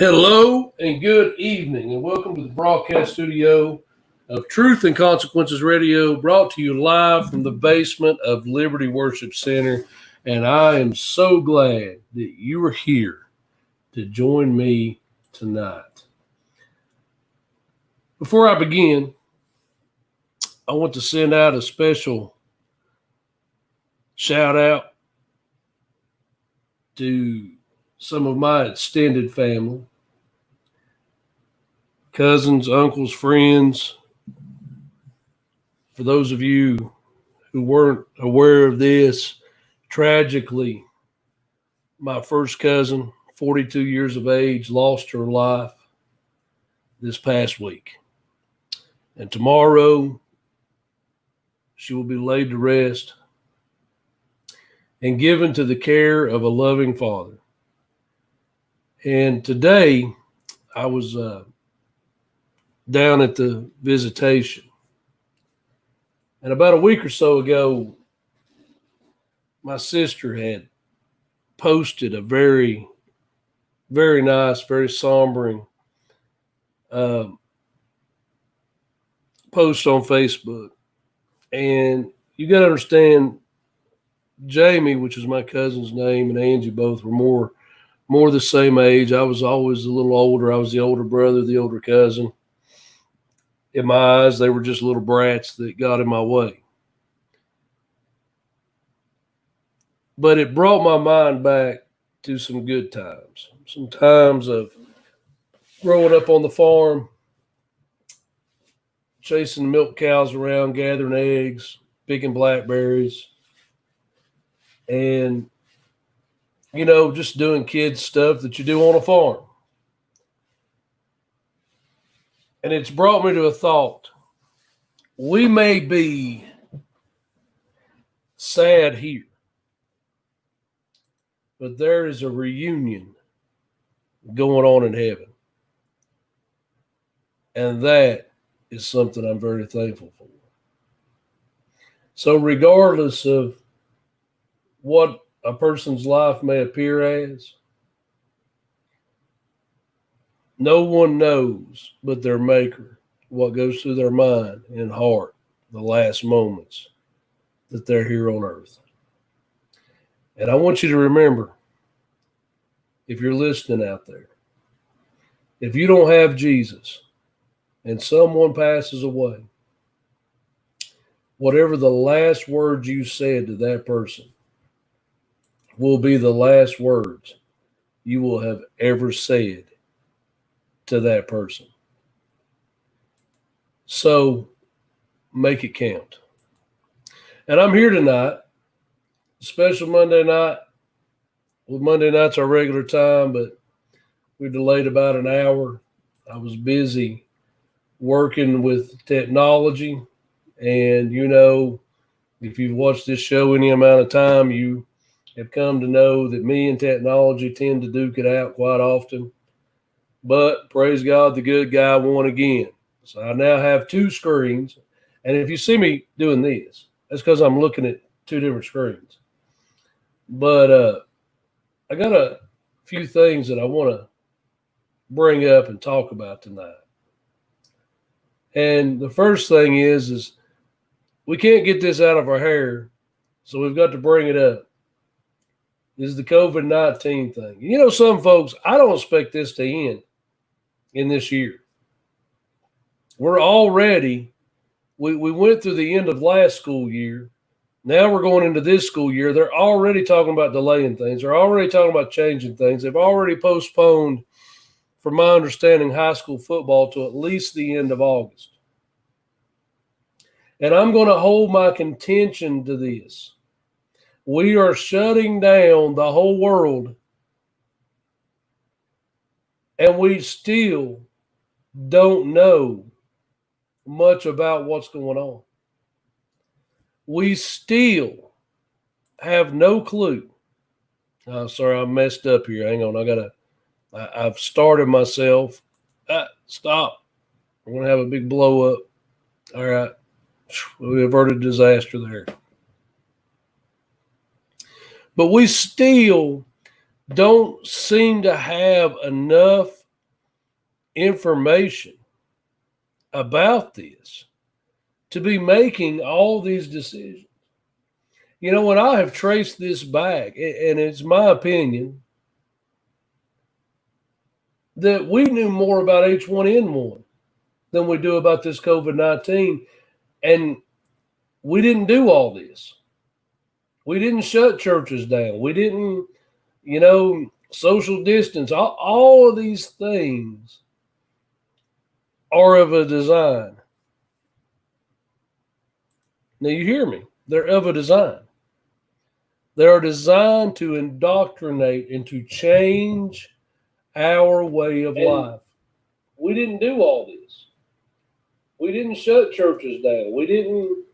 Hello and good evening, and welcome to the broadcast studio of Truth and Consequences Radio, brought to you live from the basement of Liberty Worship Center. And I am so glad that you are here to join me tonight. Before I begin, I want to send out a special shout out to some of my extended family. Cousins, uncles, friends. For those of you who weren't aware of this, tragically, my first cousin, 42 years of age, lost her life this past week. And tomorrow, she will be laid to rest and given to the care of a loving father. And today, I was down at the visitation. And about a week or so ago, my sister had posted a very, very nice, very sombering post on Facebook. And you got to understand, Jamie, which is my cousin's name, and Angie both were more the same age. I was always a little older. I was the older brother, the older cousin. In my eyes, they were just little brats that got in my way. But it brought my mind back to some good times, some times of growing up on the farm, chasing milk cows around, gathering eggs, picking blackberries, and, just doing kids stuff that you do on a farm. And it's brought me to a thought. We may be sad here, but there is a reunion going on in heaven. And that is something I'm very thankful for. So regardless of what a person's life may appear as, no one knows but their maker what goes through their mind and heart the last moments that they're here on earth. And I want you to remember, if you're listening out there, if you don't have Jesus and someone passes away, whatever the last words you said to that person will be the last words you will have ever said to that person. So make it count. And I'm here tonight, special Monday night. Well, Monday night's our regular time, but we delayed about an hour. I was busy working with technology. And, if you've watched this show any amount of time, you have come to know that me and technology tend to duke it out quite often. But praise God, the good guy won again. So I now have two screens. And if you see me doing this, that's because I'm looking at two different screens. But I got a few things that I want to bring up and talk about tonight. And the first thing is we can't get this out of our hair, so we've got to bring it up. This is the COVID-19 thing. Some folks, I don't expect this to end in this year. We're already, we went through the end of last school year. Now we're going into this school year. They're already talking about delaying things. They're already talking about changing things. They've already postponed, from my understanding, high school football to at least the end of August. And I'm going to hold my contention to this. We are shutting down the whole world, and we still don't know much about what's going on. We still have no clue. Oh, sorry, I messed up here. Hang on. I've started myself. Stop. We're going to have a big blow up. All right. We averted disaster there. But we still don't seem to have enough information about this to be making all these decisions. You know, when I have traced this back, and it's my opinion that we knew more about H1N1 than we do about this COVID-19, and we didn't do all this. We didn't shut churches down. We didn't, social distance. All of these things are of a design. Now you hear me. They're of a design. They are designed to indoctrinate and to change our way of life. We didn't do all this. We didn't shut churches down. We didn't,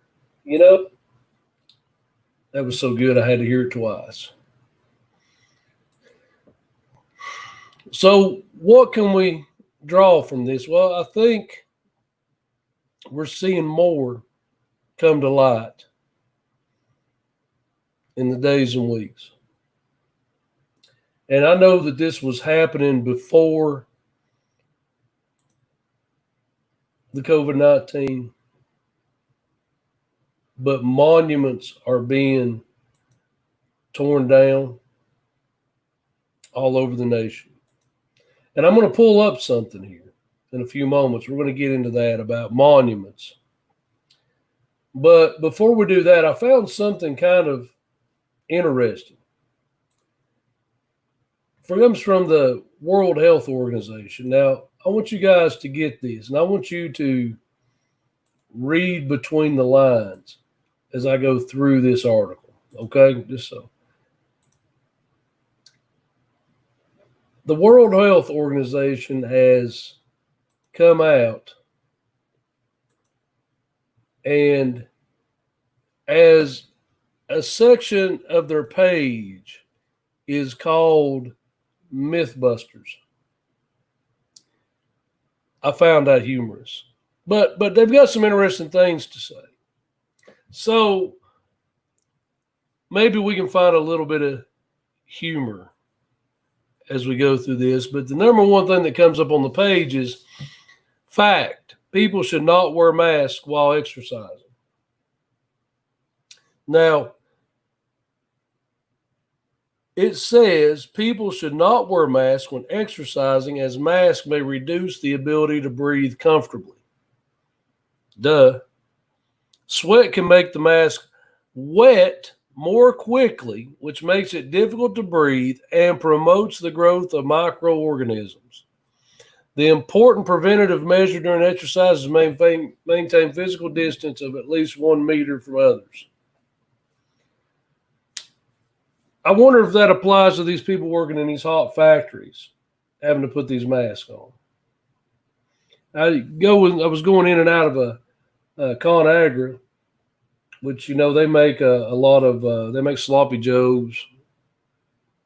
that was so good I had to hear it twice. So what can we draw from this? Well, I think we're seeing more come to light in the days and weeks. And I know that this was happening before the COVID-19, but monuments are being torn down all over the nation. And I'm going to pull up something here in a few moments. We're going to get into that about monuments. But before we do that, I found something kind of interesting. It comes from the World Health Organization. Now, I want you guys to get this, and I want you to read between the lines as I go through this article, okay? Just so. The World Health Organization has come out and as a section of their page is called Mythbusters. I found that humorous. But they've got some interesting things to say. So maybe we can find a little bit of humor as we go through this. But the number one thing that comes up on the page is fact. People should not wear masks while exercising. Now, it says people should not wear masks when exercising as masks may reduce the ability to breathe comfortably. Duh. Sweat can make the mask wet more quickly, which makes it difficult to breathe and promotes the growth of microorganisms. The important preventative measure during exercise is maintain physical distance of at least 1 meter from others. I wonder if that applies to these people working in these hot factories, having to put these masks on. I was going in and out of a ConAgra, which, they make a lot of, they make sloppy joes,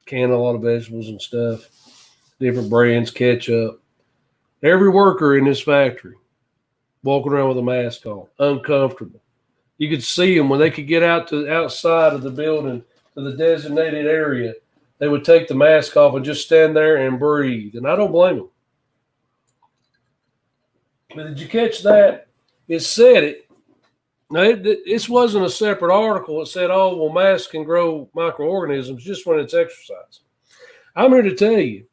can a lot of vegetables and stuff, different brands, ketchup. Every worker in this factory walking around with a mask on, uncomfortable. You could see them when they could get out to the outside of the building to the designated area, they would take the mask off and just stand there and breathe. And I don't blame them. But did you catch that? It said it. Now, this wasn't a separate article. It said, oh, well, masks can grow microorganisms just when it's exercise. I'm here to tell you,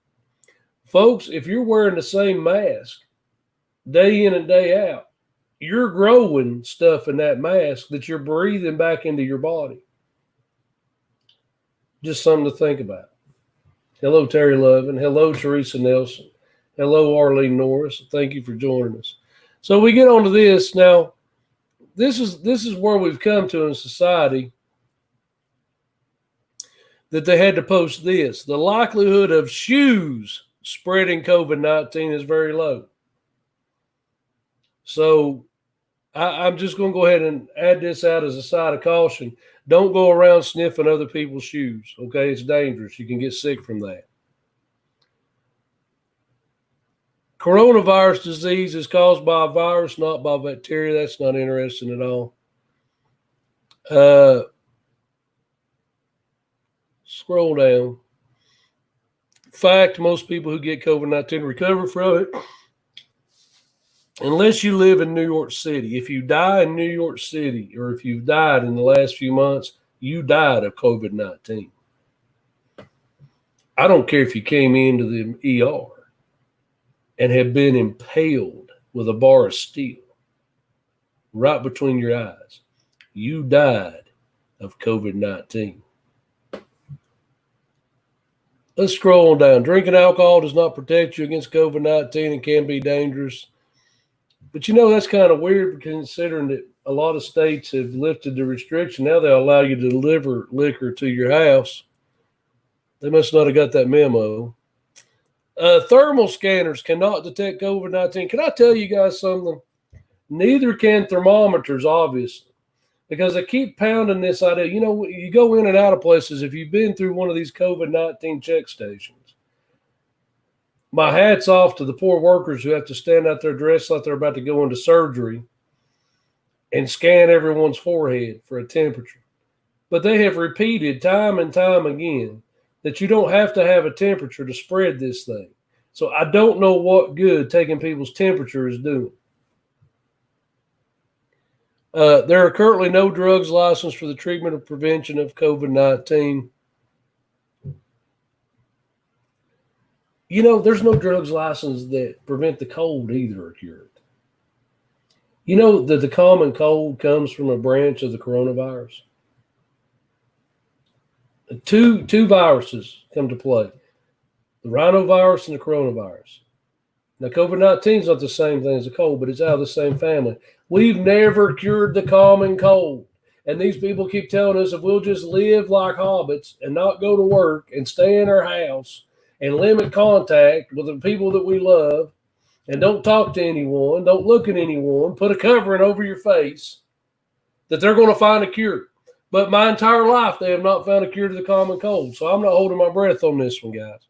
folks, if you're wearing the same mask day in and day out, you're growing stuff in that mask that you're breathing back into your body. Just something to think about. Hello, Terry Love, and hello, Teresa Nelson. Hello, Arlene Norris. Thank you for joining us. So we get on to this. Now, this is where we've come to in society that they had to post this. The likelihood of shoes spreading COVID-19 is very low. So I'm just going to go ahead and add this out as a side of caution. Don't go around sniffing other people's shoes, okay? It's dangerous. You can get sick from that. Coronavirus disease is caused by a virus, not by bacteria. That's not interesting at all. Scroll down. Fact, most people who get COVID-19 recover from it. unless you live in New York City. If you die in New York City, or if you've died in the last few months, you died of COVID-19. I don't care if you came into the ER and have been impaled with a bar of steel right between your eyes. You died of COVID-19. Let's scroll on down. Drinking alcohol does not protect you against COVID-19 and can be dangerous. But that's kind of weird, considering that a lot of states have lifted the restriction. Now they'll allow you to deliver liquor to your house. They must not have got that memo. Thermal scanners cannot detect COVID-19. Can I tell you guys something? Neither can thermometers, obviously, because they keep pounding this idea. You go in and out of places. If you've been through one of these COVID-19 check stations, my hat's off to the poor workers who have to stand out there dressed like they're about to go into surgery and scan everyone's forehead for a temperature. But they have repeated time and time again that you don't have to have a temperature to spread this thing. So I don't know what good taking people's temperature is doing. There are currently no drugs licensed for the treatment or prevention of COVID-19. There's no drugs licensed that prevent the cold either or cure it. That the common cold comes from a branch of the coronavirus. Two viruses come to play, the rhinovirus and the coronavirus. Now, COVID-19 is not the same thing as a cold, but it's out of the same family. We've never cured the common cold. And these people keep telling us if we'll just live like hobbits and not go to work and stay in our house and limit contact with the people that we love and don't talk to anyone, don't look at anyone, put a covering over your face, that they're going to find a cure. But my entire life, they have not found a cure to the common cold. So I'm not holding my breath on this one, guys.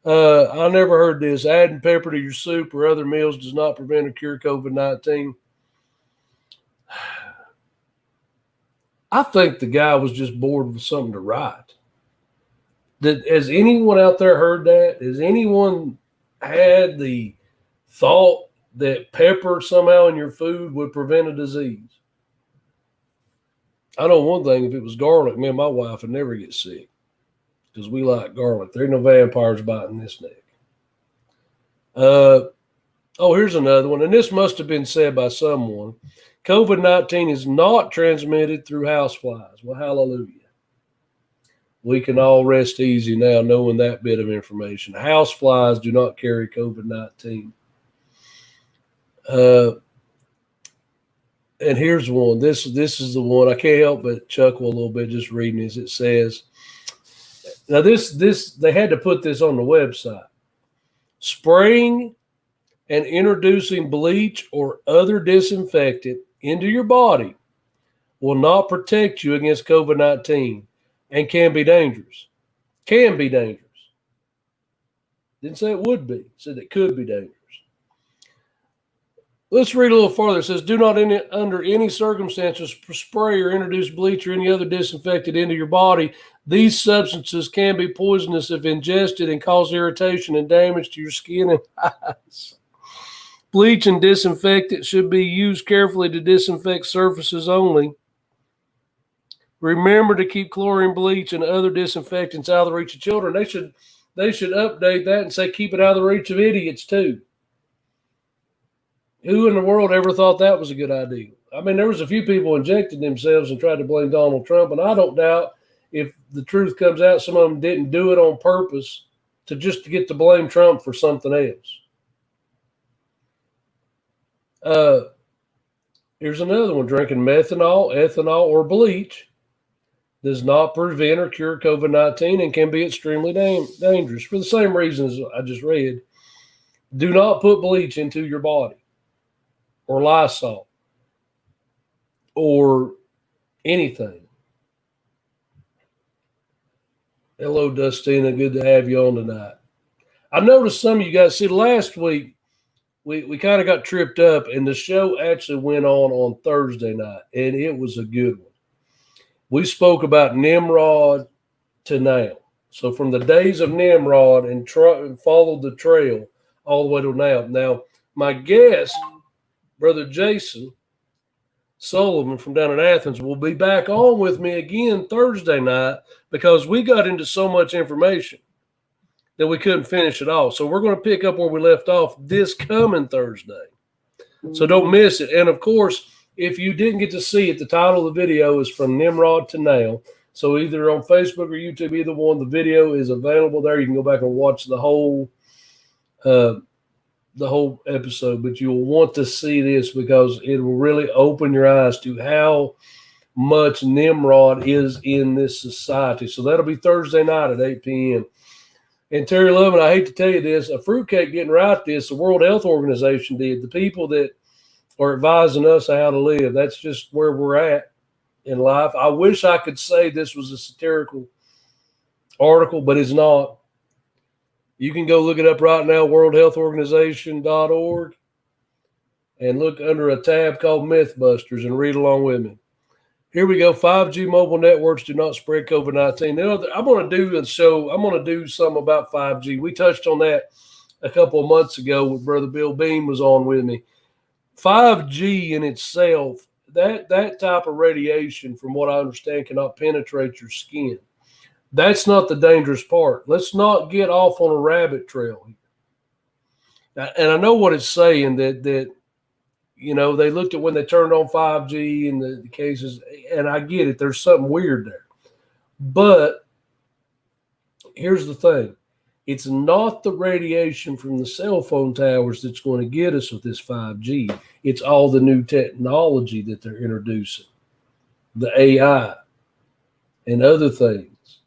I never heard this. Adding pepper to your soup or other meals does not prevent or cure COVID-19. I think the guy was just bored with something to write. Has anyone out there heard that? Has anyone had the thought that pepper somehow in your food would prevent a disease? I know one thing, if it was garlic, me and my wife would never get sick because we like garlic. There ain't no vampires biting this neck. Here's another one, and this must have been said by someone. COVID-19 is not transmitted through houseflies. Well, hallelujah. We can all rest easy now knowing that bit of information. Houseflies do not carry COVID-19. And here's one. This is the one I can't help but chuckle a little bit just reading this. It says, now this they had to put this on the website. Spraying and introducing bleach or other disinfectant into your body will not protect you against COVID-19 and can be dangerous. Can be dangerous. Didn't say it would be. It said it could be dangerous. Let's read a little farther. It says, do not under any circumstances spray or introduce bleach or any other disinfectant into your body. These substances can be poisonous if ingested and cause irritation and damage to your skin and eyes. Bleach and disinfectant should be used carefully to disinfect surfaces only. Remember to keep chlorine, bleach, and other disinfectants out of the reach of children. They should update that and say keep it out of the reach of idiots too. Who in the world ever thought that was a good idea? I mean, there was a few people injected themselves and tried to blame Donald Trump, and I don't doubt if the truth comes out, some of them didn't do it on purpose to get to blame Trump for something else. Here's another one. Drinking methanol, ethanol, or bleach does not prevent or cure COVID-19 and can be extremely dangerous for the same reasons I just read. Do not put bleach into your body or Lysol or anything. Hello, Dustina. Good to have you on tonight. I noticed some of you guys, last week we kind of got tripped up, and the show actually went on Thursday night, and it was a good one. We spoke about Nimrod to now. So from the days of Nimrod and followed the trail all the way to now. Now, my guest, Brother Jason Sullivan from down in Athens, will be back on with me again Thursday night because we got into so much information that we couldn't finish it all. So we're going to pick up where we left off this coming Thursday. So don't miss it. And, of course, if you didn't get to see it, the title of the video is From Nimrod to Now. So either on Facebook or YouTube, either one, the video is available there. You can go back and watch the whole episode. But you'll want to see this because it will really open your eyes to how much Nimrod is in this society. So that'll be Thursday night at 8 p.m. And Terry Lovin, I hate to tell you this, a fruitcake didn't write this. The World Health Organization did. The people that are advising us how to live. That's just where we're at in life. I wish I could say this was a satirical article, but it's not. You can go look it up right now, worldhealthorganization.org, and look under a tab called Mythbusters and read along with me. Here we go. 5G mobile networks do not spread COVID-19. Now, I'm going to do something about 5G. We touched on that a couple of months ago when Brother Bill Beam was on with me. 5G in itself, that type of radiation, from what I understand, cannot penetrate your skin. That's not the dangerous part. Let's not get off on a rabbit trail here. And I know what it's saying that you know, they looked at when they turned on 5G and the cases, and I get it. There's something weird there. But here's the thing. It's not the radiation from the cell phone towers that's going to get us with this 5G. It's all the new technology that they're introducing, the AI and other things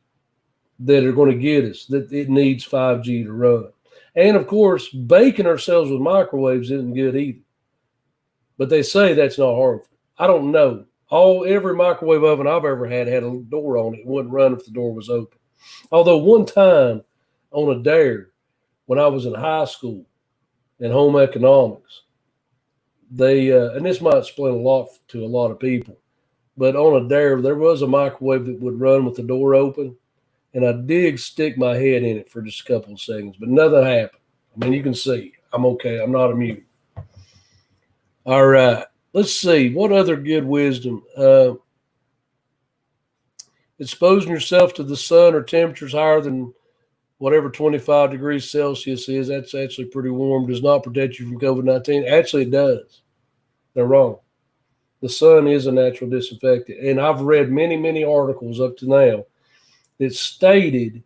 that are going to get us, that it needs 5G to run. And, of course, baking ourselves with microwaves isn't good either. But they say that's not harmful. I don't know. Every microwave oven I've ever had a door on it. It wouldn't run if the door was open. Although one time on a dare, when I was in high school in home economics, they and this might explain a lot to a lot of people, but on a dare, there was a microwave that would run with the door open, and I did stick my head in it for just a couple of seconds, but nothing happened. I mean, you can see I'm okay. I'm not immune. All right, let's see. What other good wisdom? Exposing yourself to the sun or temperatures higher than whatever 25 degrees Celsius is, that's actually pretty warm, does not protect you from COVID-19. Actually, it does. They're wrong. The sun is a natural disinfectant. And I've read many, many articles up to now that stated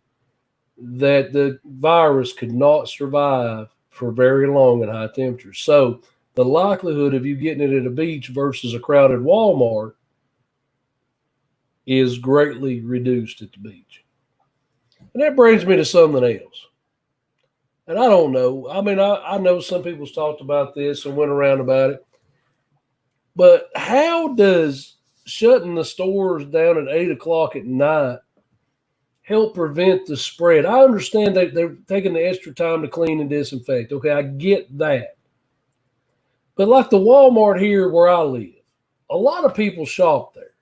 that the virus could not survive for very long at high temperatures. So the likelihood of you getting it at a beach versus a crowded Walmart is greatly reduced at the beach. And that brings me to something else. And I don't know. I mean, I know some people's talked about this and went around about it. But how does shutting the stores down at 8 o'clock at night help prevent the spread? I understand that they're taking the extra time to clean and disinfect. Okay, I get that. But like the Walmart here where I live, a lot of people shop there.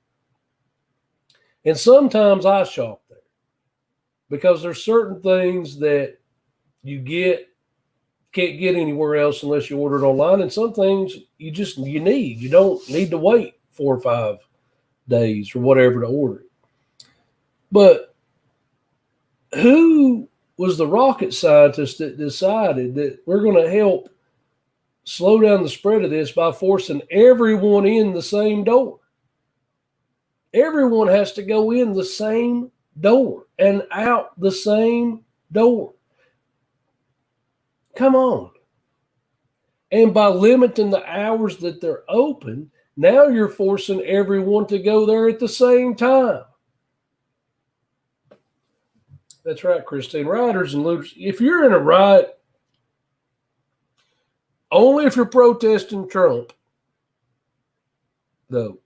And sometimes I shop there because there's certain things that you can't get anywhere else unless you order it online. And some things you need. You don't need to wait 4 or 5 days or whatever to order it. But who was the rocket scientist that decided that we're going to help slow down the spread of this by forcing everyone in the same door? Everyone has to go in the same door and out the same door. Come on. And by limiting the hours that they're open, now you're forcing everyone to go there at the same time. That's right, Christine. Rioters and looters. If you're in a riot, only if you're protesting Trump, though,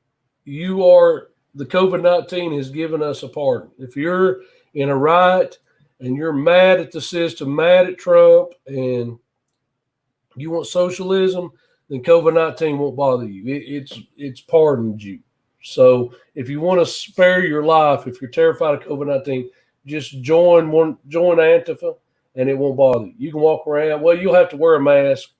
the COVID-19 has given us a pardon. If you're in a riot and you're mad at the system, mad at Trump, and you want socialism, then COVID-19 won't bother you. It's pardoned you. So if you want to spare your life, if you're terrified of COVID-19, just join Antifa, and it won't bother you. You can walk around. Well, you'll have to wear a mask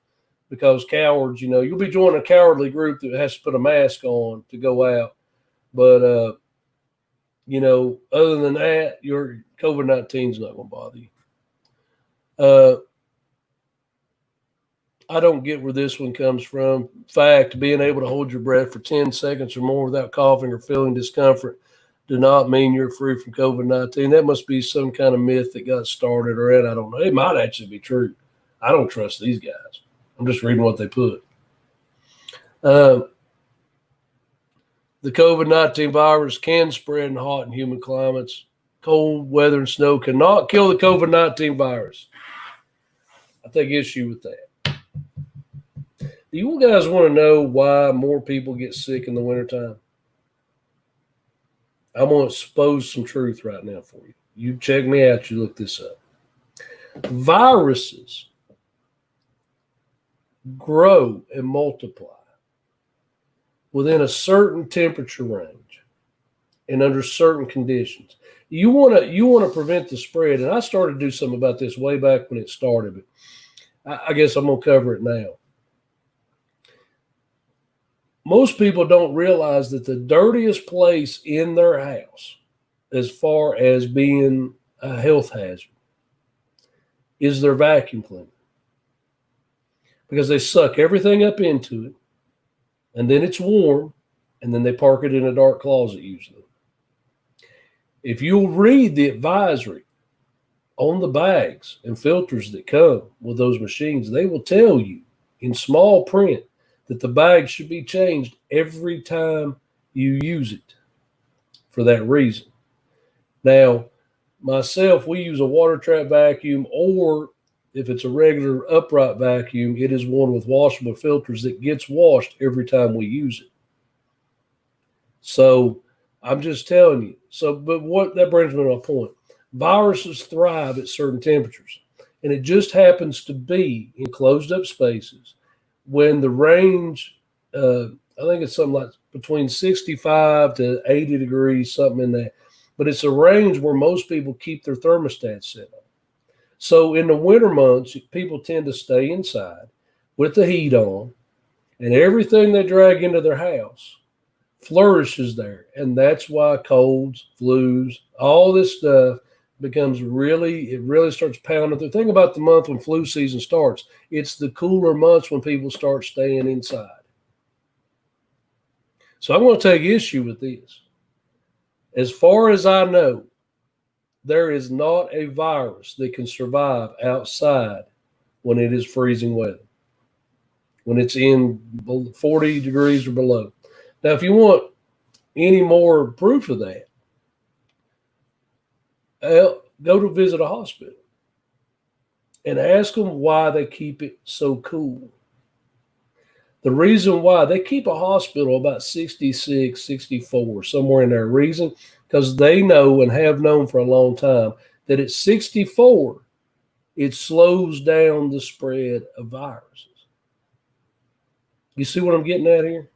because cowards, you'll be joining a cowardly group that has to put a mask on to go out. But, other than that, your COVID-19 is not going to bother you. I don't get where this one comes from. In fact, being able to hold your breath for 10 seconds or more without coughing or feeling discomfort do not mean you're free from COVID-19. That must be some kind of myth that got started, or I don't know. It might actually be true. I don't trust these guys. I'm just reading what they put. The COVID-19 virus can spread in hot and humid climates. Cold weather and snow cannot kill the COVID-19 virus. I take issue with that. Do you guys want to know why more people get sick in the wintertime? I'm going to expose some truth right now for you. You check me out. You look this up. Viruses grow and multiply within a certain temperature range and under certain conditions. You want to prevent the spread, and I started to do something about this way back when it started, but I guess I'm going to cover it now. Most people don't realize that the dirtiest place in their house, as far as being a health hazard, is their vacuum cleaner. Because they suck everything up into it, and then it's warm, and then they park it in a dark closet usually. If you'll read the advisory on the bags and filters that come with those machines, they will tell you in small print that the bag should be changed every time you use it for that reason. Now, myself, we use a water trap vacuum, or if it's a regular upright vacuum, it is one with washable filters that gets washed every time we use it. So I'm just telling you. But what that brings me to my point. Viruses thrive at certain temperatures, and it just happens to be in closed up spaces when the range, I think it's something like between 65 to 80 degrees, something in that. But it's a range where most people keep their thermostats set on. So in the winter months, people tend to stay inside with the heat on, and everything they drag into their house flourishes there. And that's why colds, flus, all this stuff becomes it really starts pounding. The thing about the month when flu season starts, it's the cooler months when people start staying inside. So I'm going to take issue with this. As far as I know, there is not a virus that can survive outside when it is freezing weather, when it's in 40 degrees or below. Now, if you want any more proof of that, go to visit a hospital and ask them why they keep it so cool. The reason why they keep a hospital about 66, 64, somewhere in there. Reason, because they know and have known for a long time that at 64, it slows down the spread of viruses. You see what I'm getting at here?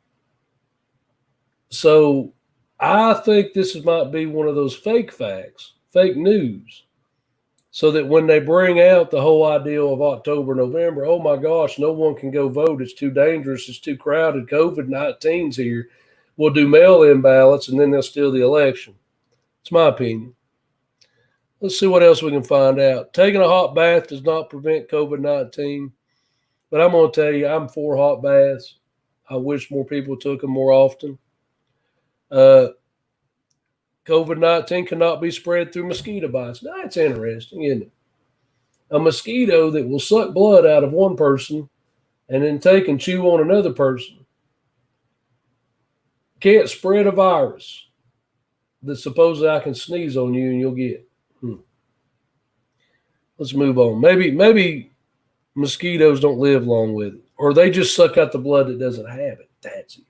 So I think this might be one of those fake facts, fake news, so that when they bring out the whole idea of October, November, oh my gosh, no one can go vote. It's too dangerous. It's too crowded. COVID-19's here. We'll do mail-in ballots, and then they'll steal the election. It's my opinion. Let's see what else we can find out. Taking a hot bath does not prevent COVID-19, but I'm going to tell you, I'm for hot baths. I wish more people took them more often. COVID-19 cannot be spread through mosquito bites. That's interesting, isn't it? A mosquito that will suck blood out of one person and then take and chew on another person can't spread a virus that supposedly I can sneeze on you and you'll get. Let's move on. Maybe mosquitoes don't live long with it, or they just suck out the blood that doesn't have it. That's it.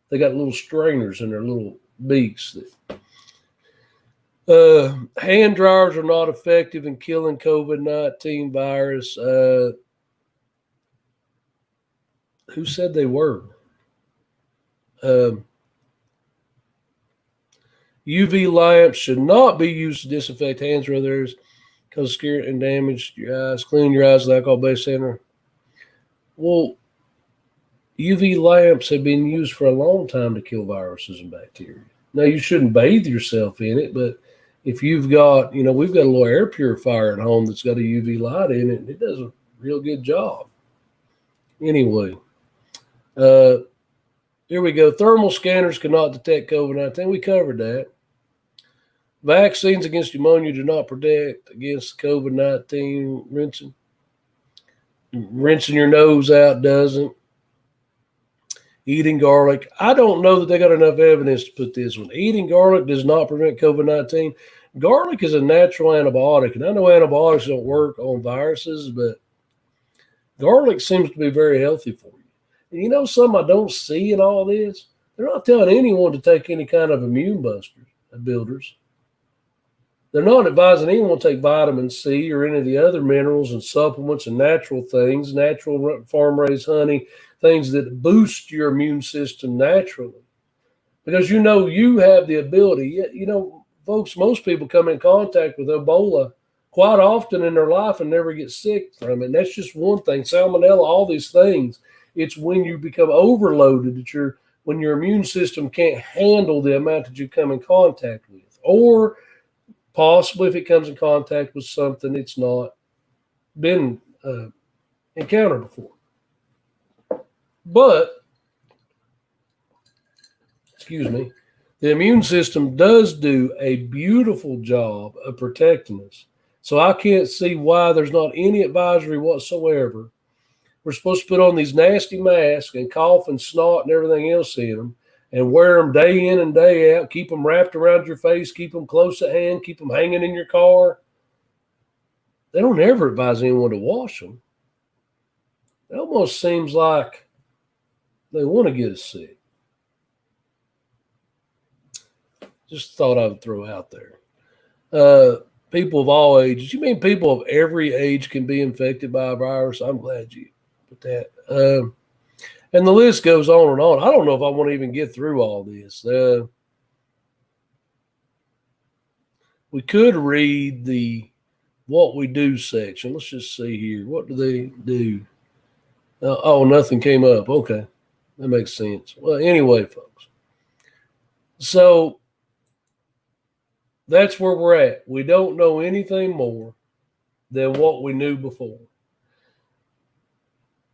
They got little strainers in their little beaks. Hand dryers are not effective in killing COVID-19 virus. Who said they were? UV lamps should not be used to disinfect hands or others because scare and damage your eyes. Clean your eyes with alcohol-based center. Well, UV lamps have been used for a long time to kill viruses and bacteria. Now, you shouldn't bathe yourself in it, but if you've got, we've got a little air purifier at home that's got a UV light in it, and it does a real good job. Anyway, uh, here we go. Thermal scanners cannot detect COVID 19. We covered that. Vaccines against pneumonia do not protect against COVID 19. Rinsing your nose out doesn't. Eating garlic. I don't know that they got enough evidence to put this one. Eating garlic does not prevent COVID 19. Garlic is a natural antibiotic, and I know antibiotics don't work on viruses, but garlic seems to be very healthy for you. And something I don't see in all this? They're not telling anyone to take any kind of immune builders. They're not advising anyone to take vitamin C or any of the other minerals and supplements and natural things, natural farm raised honey, things that boost your immune system naturally. Because you have the ability, folks, most people come in contact with Ebola quite often in their life and never get sick from it. And that's just one thing. Salmonella, all these things. It's when you become overloaded when your immune system can't handle the amount that you come in contact with. Or possibly if it comes in contact with something it's not been encountered before. But, excuse me, the immune system does do a beautiful job of protecting us. So I can't see why there's not any advisory whatsoever. We're supposed to put on these nasty masks and cough and snot and everything else in them and wear them day in and day out. Keep them wrapped around your face. Keep them close at hand. Keep them hanging in your car. They don't ever advise anyone to wash them. It almost seems like they want to get us sick. Just thought I would throw out there. People of all ages. You mean people of every age can be infected by a virus? I'm glad you put that. And the list goes on and on. I don't know if I want to even get through all this. We could read the what we do section. Let's just see here. What do they do? Nothing came up. Okay. That makes sense. Well, anyway, folks. So that's where we're at. We don't know anything more than what we knew before.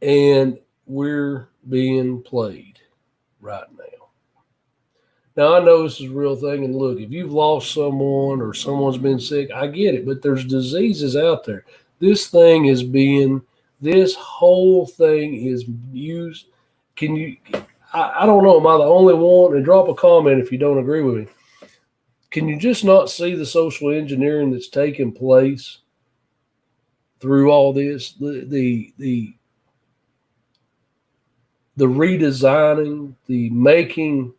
And we're being played right now. Now, I know this is a real thing. And look, if you've lost someone or someone's been sick, I get it. But there's diseases out there. This whole thing is used. I don't know. Am I the only one? And drop a comment if you don't agree with me. Can you just not see the social engineering that's taking place through all this? The redesigning, the making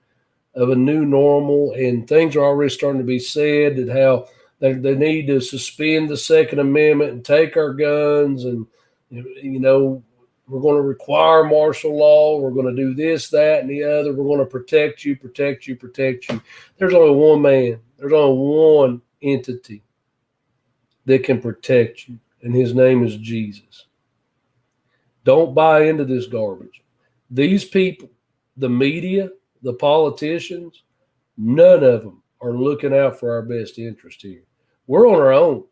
of a new normal, and things are already starting to be said that how they need to suspend the Second Amendment and take our guns, and we're going to require martial law. We're going to do this, that, and the other. We're going to protect you, protect you, protect you. There's only one man. There's only one entity that can protect you, and his name is Jesus. Don't buy into this garbage. These people, the media, the politicians, none of them are looking out for our best interest here. We're on our own.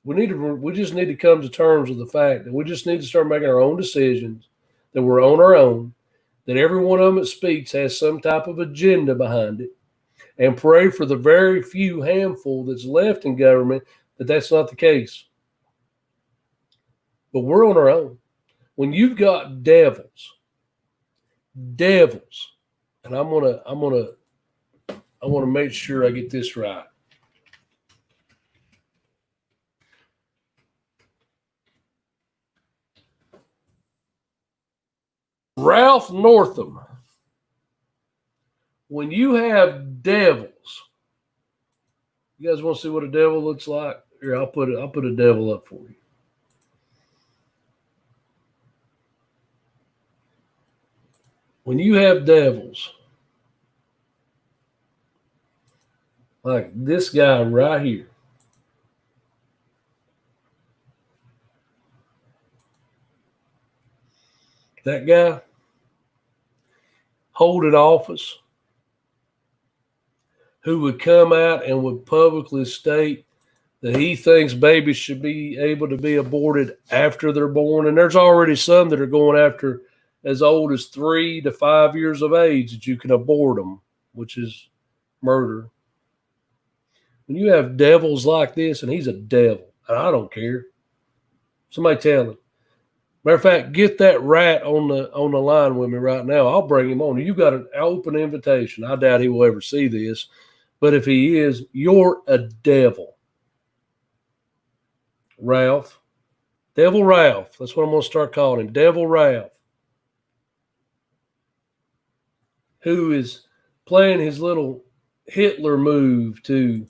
We just need to come to terms with the fact that we just need to start making our own decisions, that we're on our own, that every one of them that speaks has some type of agenda behind it, and pray for the very few handful that's left in government that that's not the case. But we're on our own. When you've got devils, and I want to make sure I get this right. Ralph Northam. When you have devils, you guys want to see what a devil looks like? Here, I'll put a devil up for you. When you have devils, like this guy right here, that guy holding office who would come out and would publicly state that he thinks babies should be able to be aborted after they're born. And there's already some that are going after as old as 3 to 5 years of age that you can abort them, which is murder. When you have devils like this, and he's a devil, and I don't care. Somebody tell him. Matter of fact, get that rat on the line with me right now. I'll bring him on. You got an open invitation. I doubt he will ever see this. But if he is, you're a devil. Ralph. Devil Ralph. That's what I'm going to start calling him. Devil Ralph. Who is playing his little Hitler move to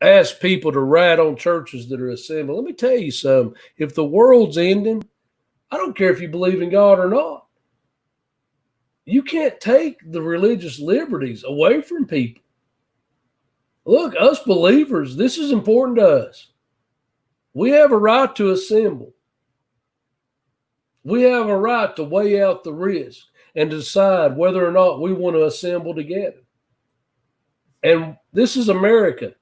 ask people to rat on churches that are assembled. Let me tell you something. If the world's ending, I don't care if you believe in God or not. You can't take the religious liberties away from people. Look, us believers, this is important to us. We have a right to assemble. We have a right to weigh out the risk and decide whether or not we want to assemble together. And this is America.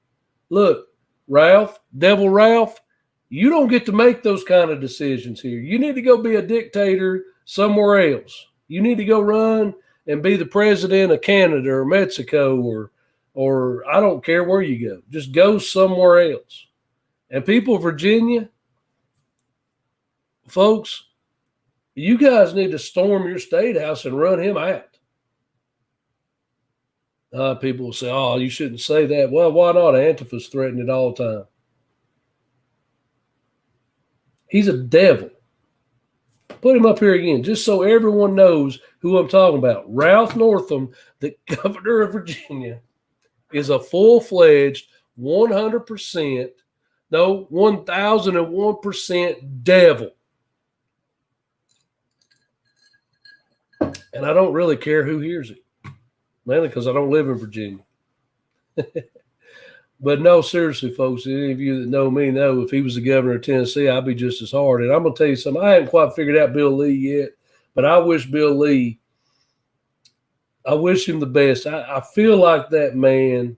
Look, Ralph, Devil Ralph, you don't get to make those kind of decisions here. You need to go be a dictator somewhere else. You need to go run and be the president of Canada or Mexico or I don't care where you go. Just go somewhere else. And people of Virginia, folks, you guys need to storm your state house and run him out. People will say, oh, you shouldn't say that. Well, why not? Antifa's threatening it all the time. He's a devil. Put him up here again, just so everyone knows who I'm talking about. Ralph Northam, the governor of Virginia, is a full-fledged 100%, no, 1,001% devil. And I don't really care who hears it. Mainly because I don't live in Virginia. But no, seriously, folks, any of you that know me know if he was the governor of Tennessee, I'd be just as hard. And I'm going to tell you something. I haven't quite figured out Bill Lee yet, but I wish Bill Lee, I wish him the best. I feel like that man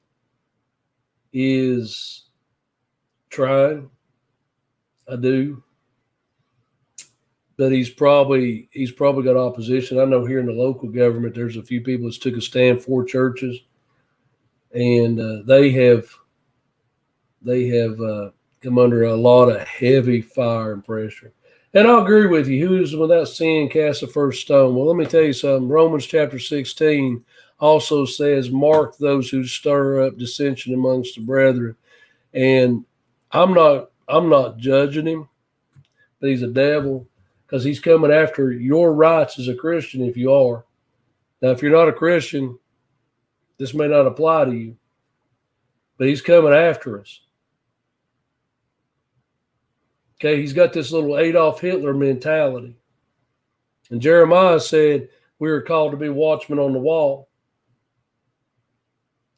is trying. I do. But he's probably got opposition. I know here in the local government, there's a few people that took a stand for churches, and they have come under a lot of heavy fire and pressure. And I'll agree with you. Who is without sin cast the first stone? Well, let me tell you something. Romans chapter 16 also says, mark those who stir up dissension amongst the brethren. And I'm not judging him, but he's a devil. Because he's coming after your rights as a Christian if you are. Now, if you're not a Christian, this may not apply to you. But he's coming after us. Okay, he's got this little Adolf Hitler mentality. And Jeremiah said we were called to be watchmen on the wall.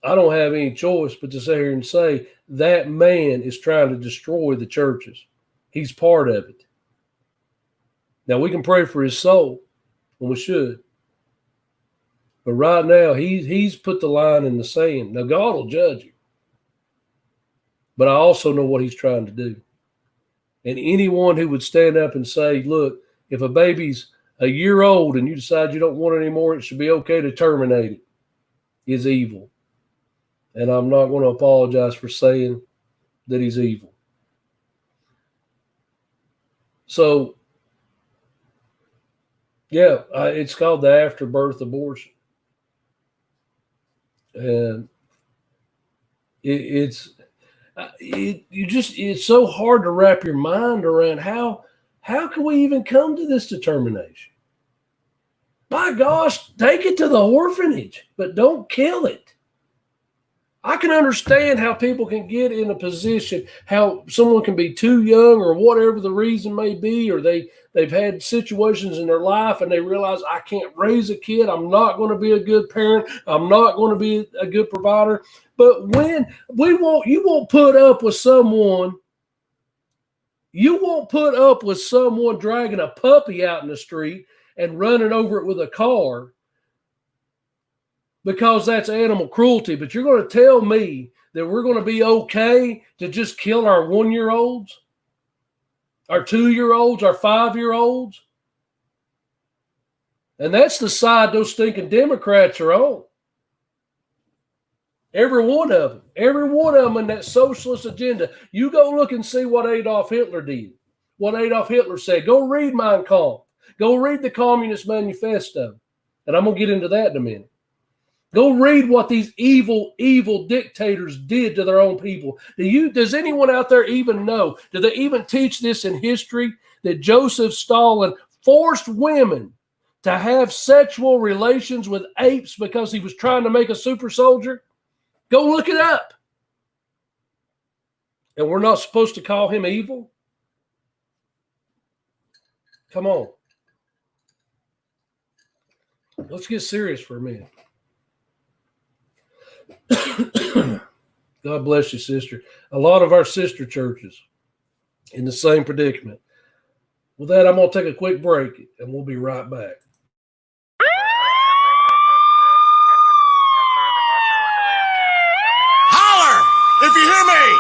I don't have any choice but to sit here and say that man is trying to destroy the churches. He's part of it. Now, we can pray for his soul, and we should. But right now, he's put the line in the sand. Now, God will judge you. But I also know what he's trying to do. And anyone who would stand up and say, look, if a baby's a year old and you decide you don't want it anymore, it should be okay to terminate it, is evil. And I'm not going to apologize for saying that he's evil. So, yeah, it's called the afterbirth abortion. And it's so hard to wrap your mind around how can we even come to this determination? My gosh, take it to the orphanage, but don't kill it. I can understand how people can get in a position, how someone can be too young or whatever the reason may be, or they've had situations in their life and they realize I can't raise a kid. I'm not going to be a good parent. I'm not going to be a good provider. But when you won't put up with someone You won't put up with someone dragging a puppy out in the street and running over it with a car because that's animal cruelty. But you're going to tell me that we're going to be okay to just kill our 1-year-olds, our 2-year-olds, our 5-year-olds? And that's the side those stinking Democrats are on. Every one of them in that socialist agenda. You go look and see what Adolf Hitler did, what Adolf Hitler said. Go read Mein Kampf. Go read the Communist Manifesto. And I'm going to get into that in a minute. Go read what these evil, evil dictators did to their own people. Does anyone out there even know? Do they even teach this in history? That Joseph Stalin forced women to have sexual relations with apes because he was trying to make a super soldier? Go look it up. And we're not supposed to call him evil? Come on. Let's get serious for a minute. God bless you, sister. A lot of our sister churches in the same predicament. With that, I'm going to take a quick break, and we'll be right back. If you hear me!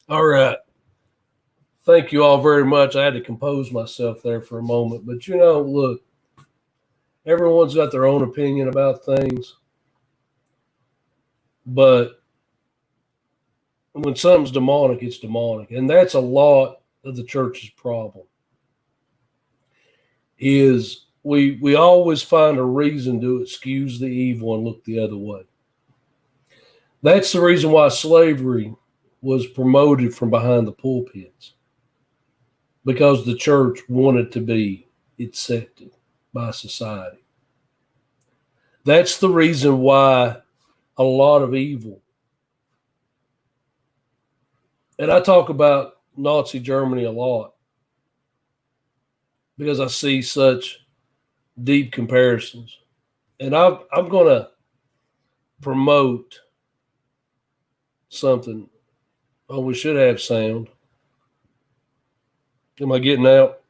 All right. Thank you all very much. I had to compose myself there for a moment. But, look, everyone's got their own opinion about things. But when something's demonic, it's demonic. And that's a lot of the church's problem. Is we always find a reason to excuse the evil and look the other way. That's the reason why slavery was promoted from behind the pulpits, because the church wanted to be accepted by society. That's the reason why a lot of evil, and I talk about Nazi Germany a lot because I see such deep comparisons. And I'm going to promote something. Oh, we should have sound. Am I getting out?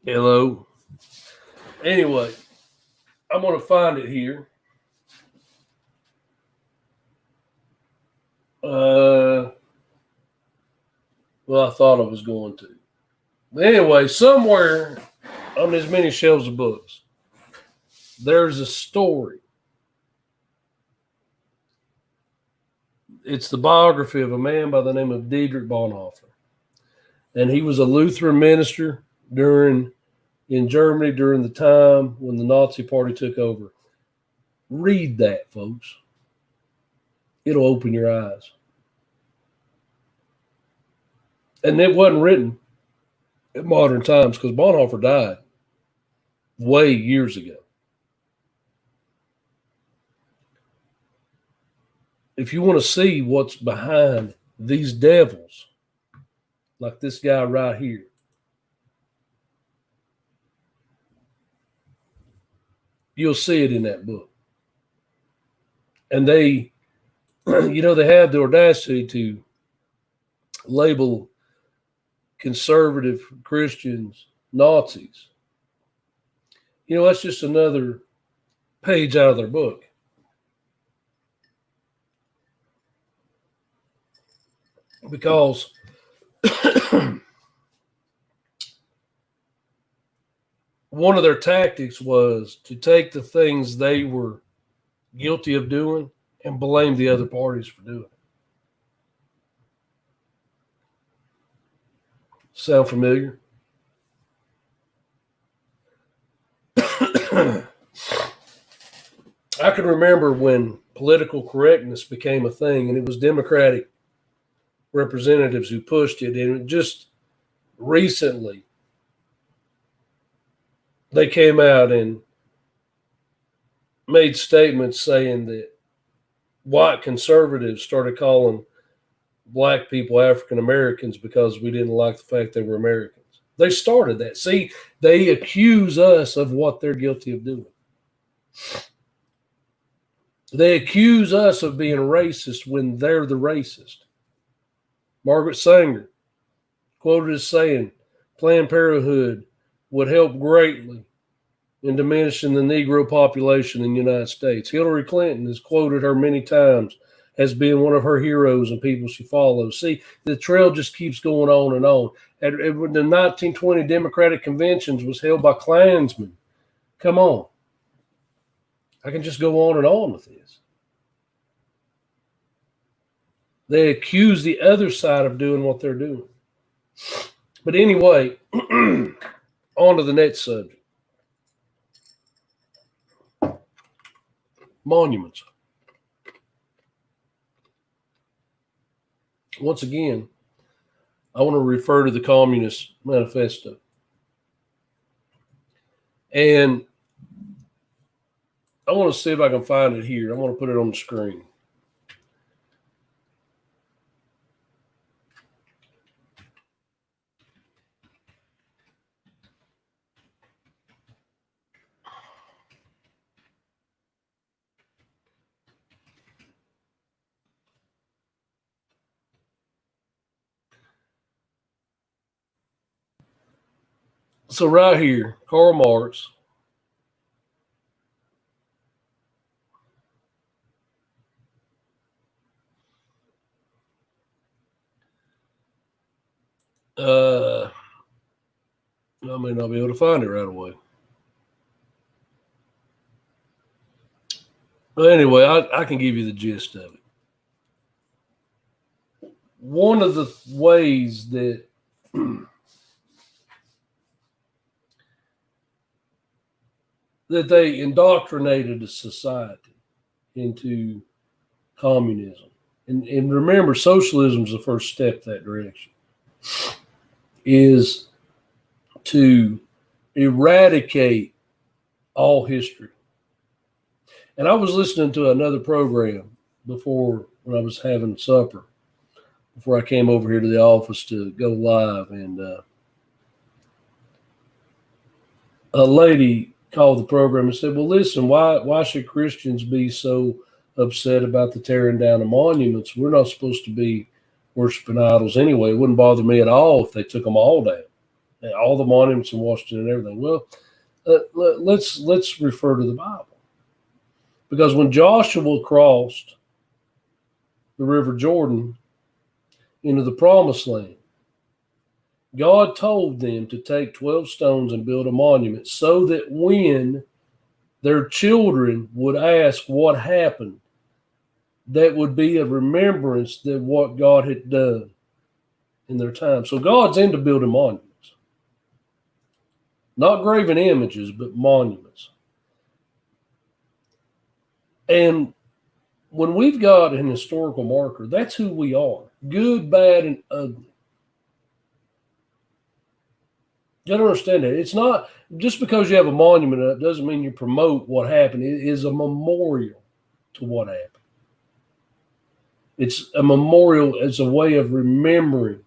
Hello. Anyway, I'm going to find it here. Well, I thought I was going to. But anyway, somewhere on as many shelves of books, there's a story. It's the biography of a man by the name of Dietrich Bonhoeffer. And he was a Lutheran minister in Germany during the time when the Nazi Party took over. Read that, folks. It'll open your eyes. And it wasn't written in modern times because Bonhoeffer died way years ago. If you want to see what's behind these devils, like this guy right here, you'll see it in that book. And they, they have the audacity to label conservative Christians Nazis. That's just another page out of their book. Because one of their tactics was to take the things they were guilty of doing and blame the other parties for doing it. Sound familiar? I can remember when political correctness became a thing, and it was Democratic representatives who pushed it. And just recently, they came out and made statements saying that white conservatives started calling black people African Americans because we didn't like the fact they were Americans. They started that. See, they accuse us of what they're guilty of doing. They accuse us of being racist when they're the racist. Margaret Sanger quoted as saying, Planned Parenthood would help greatly in diminishing the Negro population in the United States. Hillary Clinton has quoted her many times as being one of her heroes and people she follows. See, the trail just keeps going on and on. And the 1920 Democratic Conventions was held by Klansmen. Come on. I can just go on and on with this. They accuse the other side of doing what they're doing. But anyway, on to the next subject. Monuments. Once again, I want to refer to the Communist Manifesto. And I want to see if I can find it here. I want to put it on the screen. So right here, Karl Marx. I may not be able to find it right away. But anyway, I can give you the gist of it. One of the ways that that they indoctrinated a society into communism. And remember, socialism is the first step that direction, is to eradicate all history. And I was listening to another program before when I was having supper, before I came over here to the office to go live. And a lady called the program and said, well, listen, why should Christians be so upset about the tearing down of monuments? We're not supposed to be worshiping idols anyway. It wouldn't bother me at all if they took them all down, all the monuments in Washington and everything. Well, let's refer to the Bible. Because when Joshua crossed the River Jordan into the Promised Land, God told them to take 12 stones and build a monument so that when their children would ask what happened, that would be a remembrance of what God had done in their time. So God's into building monuments. Not graven images, but monuments. And when we've got an historical marker, that's who we are. Good, bad, and ugly. You gotta understand that. It's not just because you have a monument up doesn't mean you promote what happened. It is a memorial to what happened. It's a memorial as a way of remembering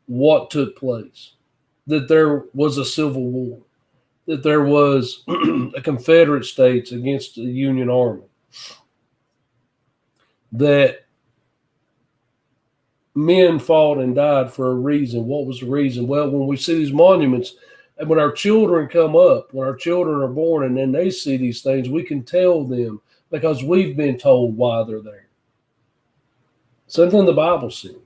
what took place. That there was a civil war. That there was a Confederate States against the Union Army. That men fought and died for a reason. What was the reason? Well, when we see these monuments, and when our children come up, when our children are born, and then they see these things, we can tell them because we've been told why they're there. Something the Bible said.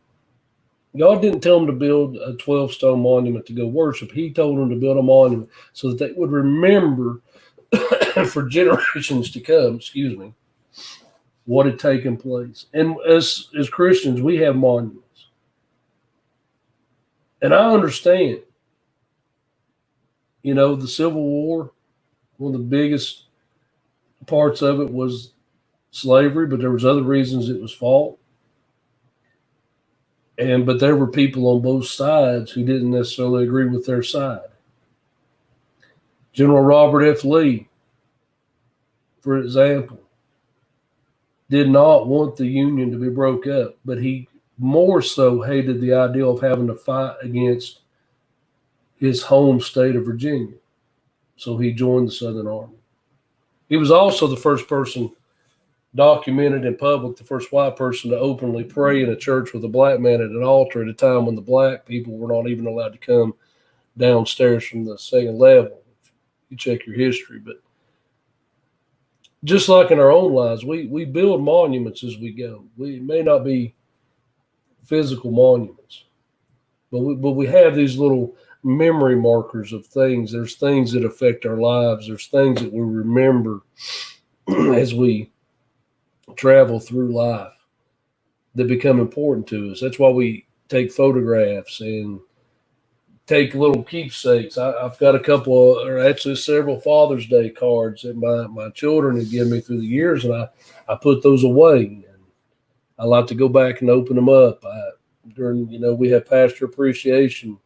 God didn't tell them to build a 12-stone monument to go worship. He told them to build a monument so that they would remember for generations to come, excuse me, what had taken place. And as Christians, we have monuments. And I understand, the Civil War, one of the biggest parts of it was slavery, but there was other reasons it was fought. But there were people on both sides who didn't necessarily agree with their side. General Robert F. Lee, for example, did not want the Union to be broke up, but he more so hated the idea of having to fight against his home state of Virginia. So he joined the Southern Army. He was also the first person documented in public, the first white person to openly pray in a church with a black man at an altar at a time when the black people were not even allowed to come downstairs from the second level. You check your history. But just like in our own lives, we build monuments as we go. We may not be physical monuments, but we have these little memory markers of things. There's things that affect our lives. There's things that we remember as we travel through life that become important to us. That's why we take photographs and take little keepsakes. I've got a couple or actually several Father's Day cards that my children have given me through the years, and I put those away. And I like to go back and open them up. We have pastor appreciation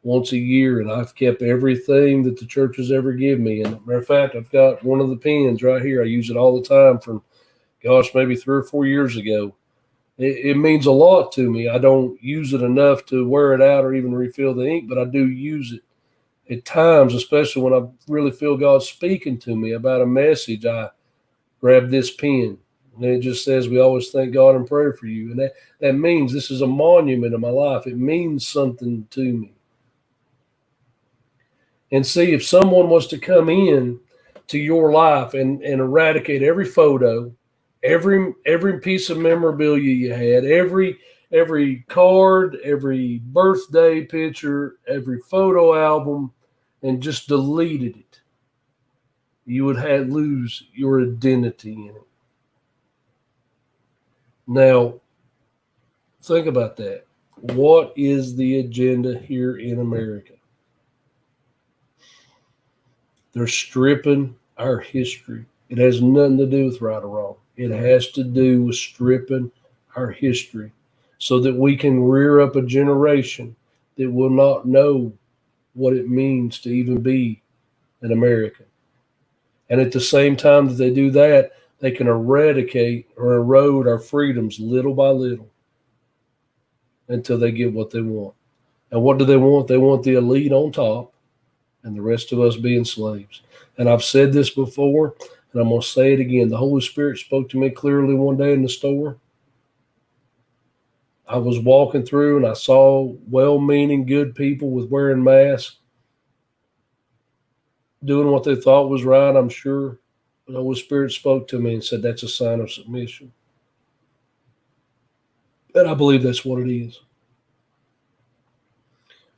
once a year, and I've kept everything that the church has ever given me. And matter of fact, I've got one of the pens right here. I use it all the time from, maybe 3 or 4 years ago. It means a lot to me. I don't use it enough to wear it out or even refill the ink, but I do use it at times, especially when I really feel God speaking to me about a message. I grab this pen, and it just says, "We always thank God and pray for you." And that means this is a monument in my life. It means something to me. And see, if someone was to come in to your life and eradicate every photo, every piece of memorabilia you had, every card, every birthday picture, every photo album, and just deleted it, you would lose your identity in it. Now, think about that. What is the agenda here in America? They're stripping our history. It has nothing to do with right or wrong. It has to do with stripping our history so that we can rear up a generation that will not know what it means to even be an American. And at the same time that they do that, they can eradicate or erode our freedoms little by little until they get what they want. And what do they want? They want the elite on top and the rest of us being slaves. And I've said this before, and I'm going to say it again. The Holy Spirit spoke to me clearly one day in the store. I was walking through and I saw well-meaning, good people with wearing masks, doing what they thought was right, I'm sure. The Holy Spirit spoke to me and said, that's a sign of submission. And I believe that's what it is.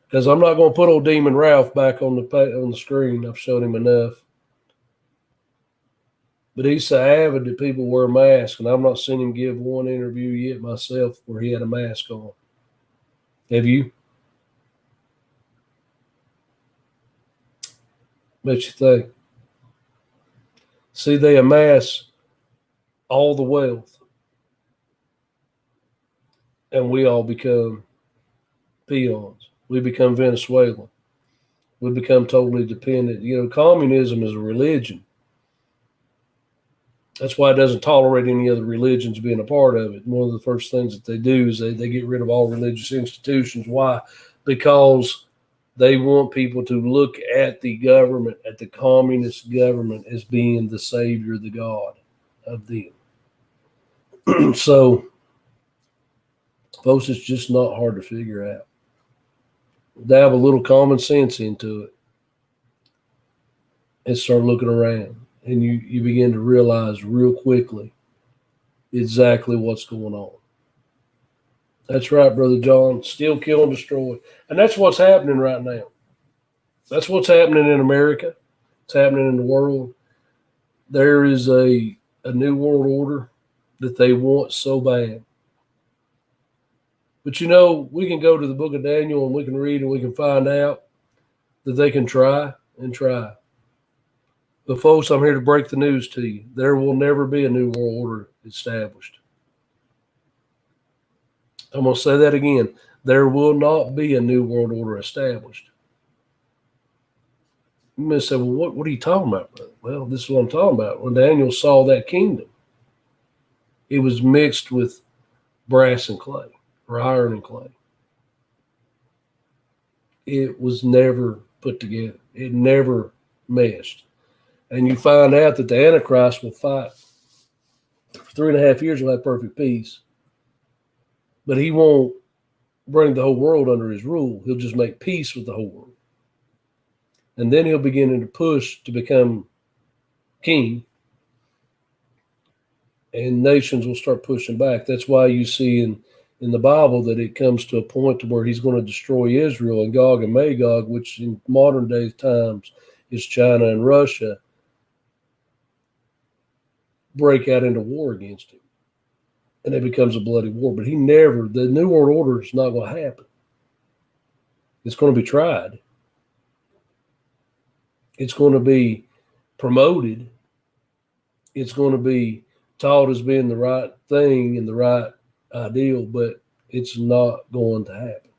Because I'm not going to put old Demon Ralph back on the screen. I've shown him enough. But he's so avid that people wear masks, and I've not seen him give one interview yet myself where he had a mask on. Have you? Bet you think. See, they amass all the wealth, and we all become peons. We become Venezuelan. We become totally dependent. Communism is a religion. That's why it doesn't tolerate any other religions being a part of it. One of the first things that they do is they get rid of all religious institutions. Why? Because they want people to look at the government, at the communist government, as being the savior, the God of them. So, folks, it's just not hard to figure out. Dab a little common sense into it and start looking around. And you begin to realize real quickly exactly what's going on. That's right, Brother John. Steal, kill, and destroy. And that's what's happening right now. That's what's happening in America. It's happening in the world. There is a new world order that they want so bad. But we can go to the book of Daniel and we can read and we can find out that they can try and try. But folks, I'm here to break the news to you. There will never be a new world order established. I'm going to say that again. There will not be a new world order established. You may say, well, what are you talking about, brother? Well, this is what I'm talking about. When Daniel saw that kingdom, it was mixed with brass and clay, or iron and clay. It was never put together. It never meshed. And you find out that the Antichrist will fight for 3.5 years. He'll have perfect peace. But he won't bring the whole world under his rule. He'll just make peace with the whole world. And then he'll begin to push to become king. And nations will start pushing back. That's why you see in the Bible that it comes to a point to where he's going to destroy Israel, and Gog and Magog, which in modern day times is China and Russia, break out into war against him. And it becomes a bloody war. But the New World Order is not going to happen. It's going to be tried. It's going to be promoted. It's going to be taught as being the right thing and the right ideal, but it's not going to happen.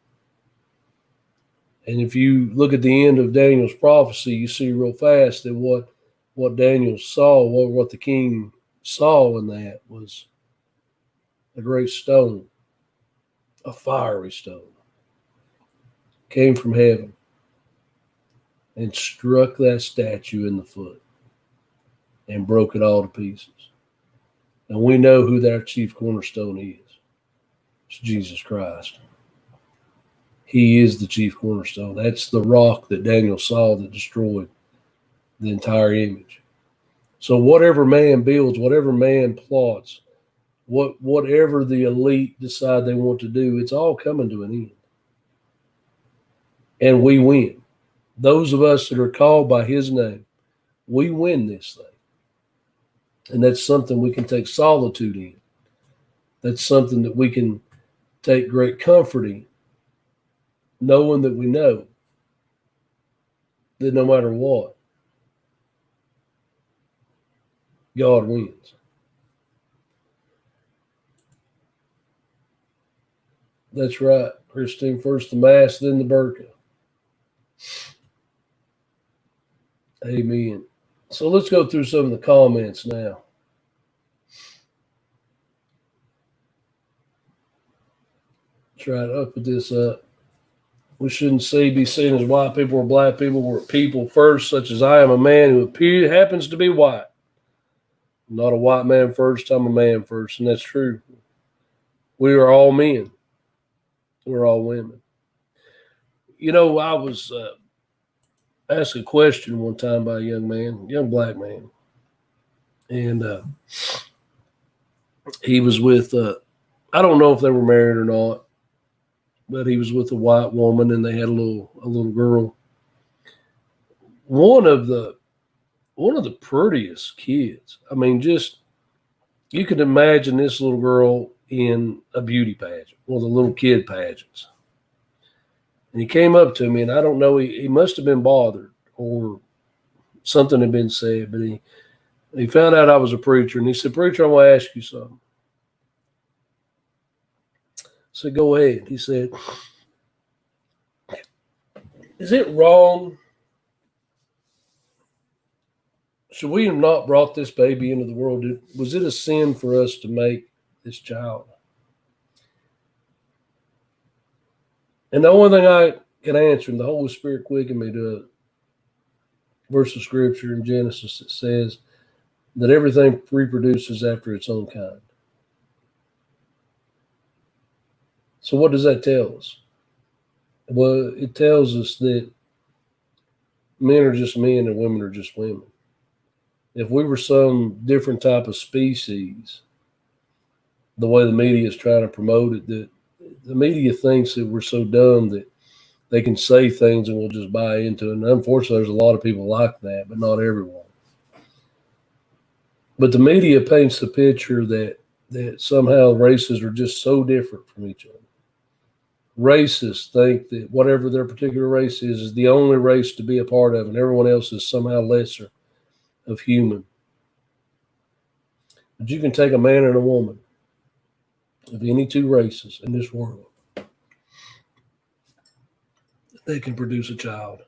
And if you look at the end of Daniel's prophecy, you see real fast that what Daniel saw, what the king saw in that was a great stone, a fiery stone, came from heaven and struck that statue in the foot and broke it all to pieces. And we know who that chief cornerstone is. It's Jesus Christ. He is the chief cornerstone. That's the rock that Daniel saw that destroyed the entire image. So whatever man builds, whatever man plots, whatever the elite decide they want to do, it's all coming to an end. And we win. Those of us that are called by his name, we win this thing. And that's something we can take solitude in. That's something that we can take great comfort in, knowing that we know that no matter what, God wins. That's right, Christine. First the mask, then the burqa. Amen. So let's go through some of the comments now. Try to open this up. We shouldn't be seen as white people or black people. We're people first, such as I am a man who happens to be white. I'm not a white man first, I'm a man first, and that's true. We are all men. We're all women. I was asked a question one time by a young black man. And he was with, I don't know if they were married or not, but he was with a white woman and they had a little girl. One of the prettiest kids. I mean, just, you could imagine this little girl in a beauty pageant, one of the little kid pageants. And he came up to me, and I don't know, he must have been bothered or something had been said, but he found out I was a preacher, and he said, "Preacher, I want to ask you something." I said, "Go ahead." He said, "Is it wrong? Should we have not brought this baby into the world? Was it a sin for us to make this child?" And the only thing I can answer, and the Holy Spirit quickened me to a verse of scripture in Genesis that says that everything reproduces after its own kind. So what does that tell us? Well, it tells us that men are just men and women are just women. If we were some different type of species, the way the media is trying to promote it, that the media thinks that we're so dumb that they can say things and we'll just buy into it. And unfortunately, there's a lot of people like that, but not everyone. But the media paints the picture that somehow races are just so different from each other. Racists think that whatever their particular race is the only race to be a part of, and everyone else is somehow lesser of human. But you can take a man and a woman of any two races in this world, they can produce a child.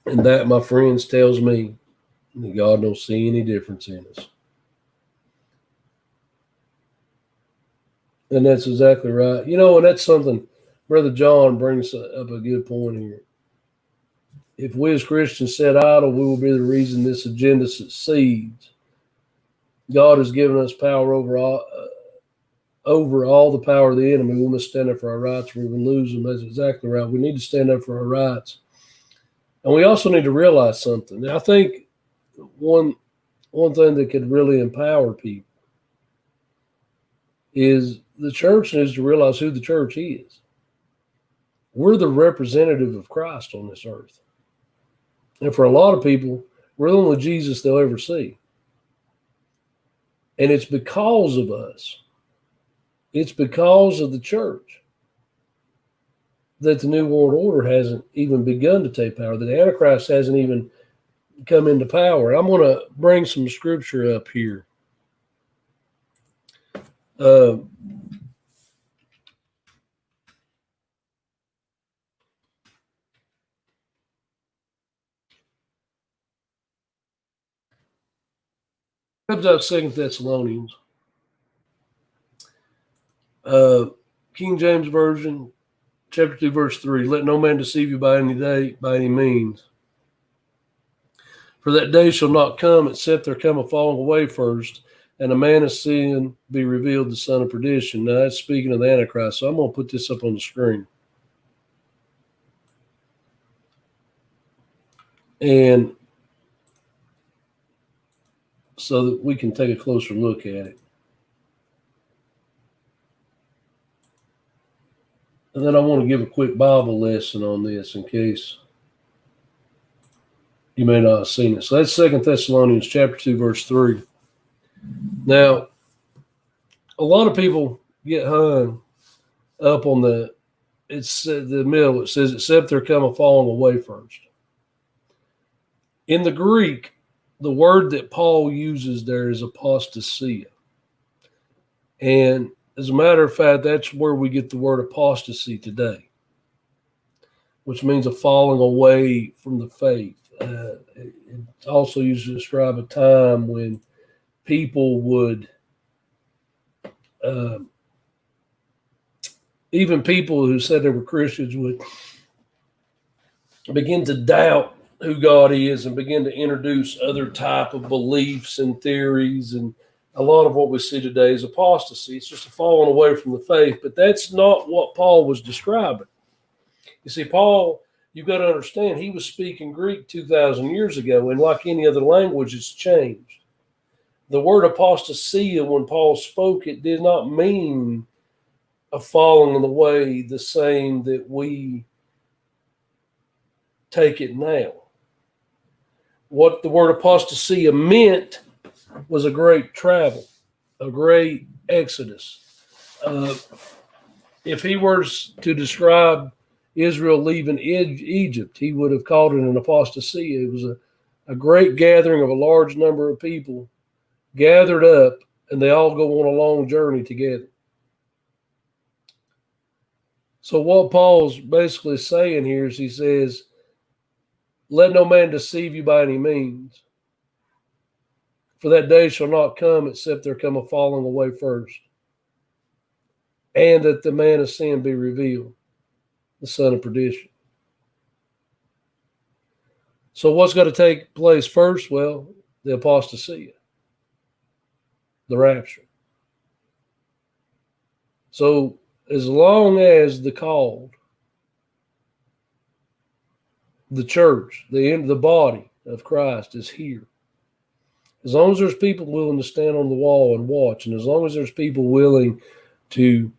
And that, my friends, tells me that God don't see any difference in us. And that's exactly right. You know, and that's something Brother John brings up a good point here. If we as Christians sit idle, we will be the reason this agenda succeeds. God has given us power over all the power of the enemy. We must stand up for our rights. We will lose them. That's exactly right. We need to stand up for our rights. And we also need to realize something. Now, I think one thing that could really empower people is the church needs to realize who the church is. We're the representative of Christ on this earth. And for a lot of people, we're the only Jesus they'll ever see. And it's because of us. It's because of the church that the New World Order hasn't even begun to take power, that the Antichrist hasn't even come into power. I'm going to bring some scripture up here. Comes out 2 Thessalonians. King James Version, chapter 2, verse 3. Let no man deceive you by any means. For that day shall not come except there come a falling away first, and a man of sin be revealed, the son of perdition. Now that's speaking of the Antichrist. So I'm going to put this up on the screen. And so that we can take a closer look at it. And then I want to give a quick Bible lesson on this in case you may not have seen it. So that's 2 Thessalonians chapter 2, verse 3. Now, a lot of people get hung up on the middle. It says, except there come a falling away first. In the Greek, the word that Paul uses there is apostasia. And as a matter of fact, that's where we get the word apostasy today, which means a falling away from the faith. It's also used to describe a time when people would, even people who said they were Christians, would begin to doubt who God is and begin to introduce other type of beliefs and theories. And a lot of what we see today is apostasy. It's just a falling away from the faith. But that's not what Paul was describing. You see, Paul, you've got to understand, he was speaking Greek 2,000 years ago, and like any other language, it's changed. The word apostasia, when Paul spoke, it did not mean a falling away the same that we take it now. What the word apostasia meant was a great travel, a great exodus. If he were to describe Israel leaving Egypt, he would have called it an apostasia. It was a great gathering of a large number of people gathered up, and they all go on a long journey together. So what Paul's basically saying here is he says, let no man deceive you by any means. For that day shall not come except there come a falling away first, and that the man of sin be revealed, the son of perdition. So what's going to take place first? Well, the apostasia, the rapture. So as long as the called, the church, the body of Christ is here, As long as there's people willing to stand on the wall and watch, and as long as there's people willing to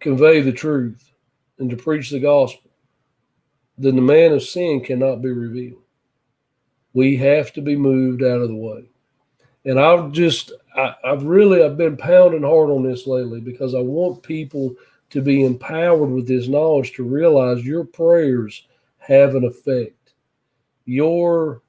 convey the truth and to preach the gospel, then the man of sin cannot be revealed. We have to be moved out of the way. And I've been pounding hard on this lately because I want people to be empowered with this knowledge to realize your prayers have an effect. Your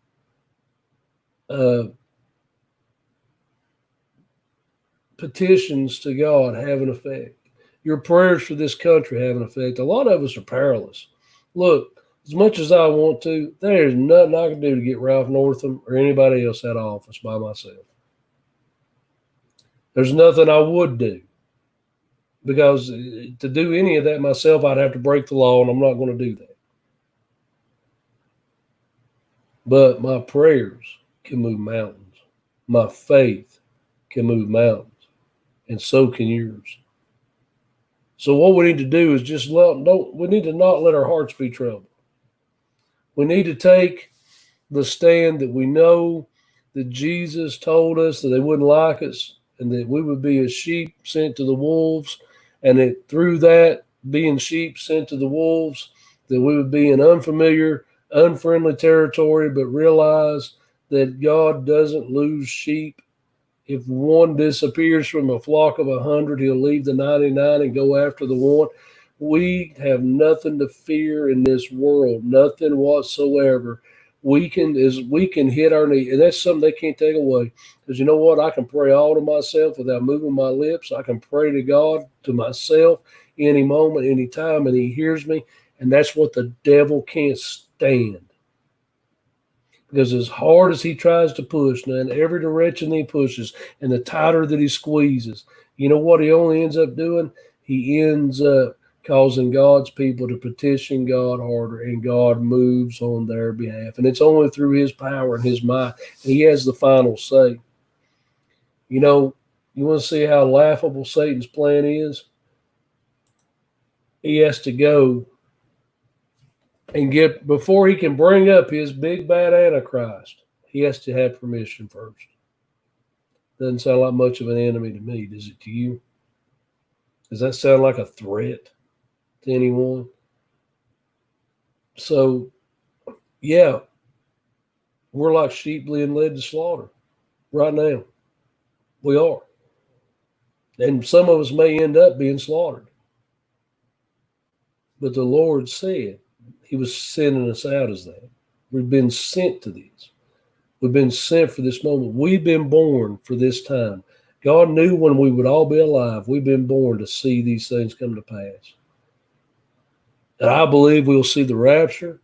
petitions to God have an effect. Your prayers for this country have an effect. A lot of us are powerless. Look, as much as I want to, there's nothing I can do to get Ralph Northam or anybody else out of office by myself. There's nothing I would do, because to do any of that myself, I'd have to break the law, and I'm not going to do that. But my prayers can move mountains. My faith can move mountains, and so can yours. So what we need to do is we need to not let our hearts be troubled. We need to take the stand that we know that Jesus told us that they wouldn't like us and that we would be as sheep sent to the wolves, and that through that, being sheep sent to the wolves, that we would be in unfamiliar, unfriendly territory, but realize that God doesn't lose sheep. If one disappears from a flock of 100, he'll leave the 99 and go after the one. We have nothing to fear in this world, nothing whatsoever. We can hit our knee, and that's something they can't take away. Because you know what? I can pray all to myself without moving my lips. I can pray to God, to myself, any moment, any time, and he hears me. And that's what the devil can't stand. Because as hard as he tries to push, now in every direction he pushes, and the tighter that he squeezes, you know what he only ends up doing? He ends up causing God's people to petition God harder, and God moves on their behalf. And it's only through his power and his might. And he has the final say. You know, you want to see how laughable Satan's plan is? He has to go and before he can bring up his big bad Antichrist, he has to have permission first. Doesn't sound like much of an enemy to me, does it to you? Does that sound like a threat to anyone? So, yeah, we're like sheep being led to slaughter right now. We are. And some of us may end up being slaughtered. But the Lord said he was sending us out as that. We've been sent to this. We've been sent for this moment. We've been born for this time. God knew when we would all be alive. We've been born to see these things come to pass. And I believe we'll see the rapture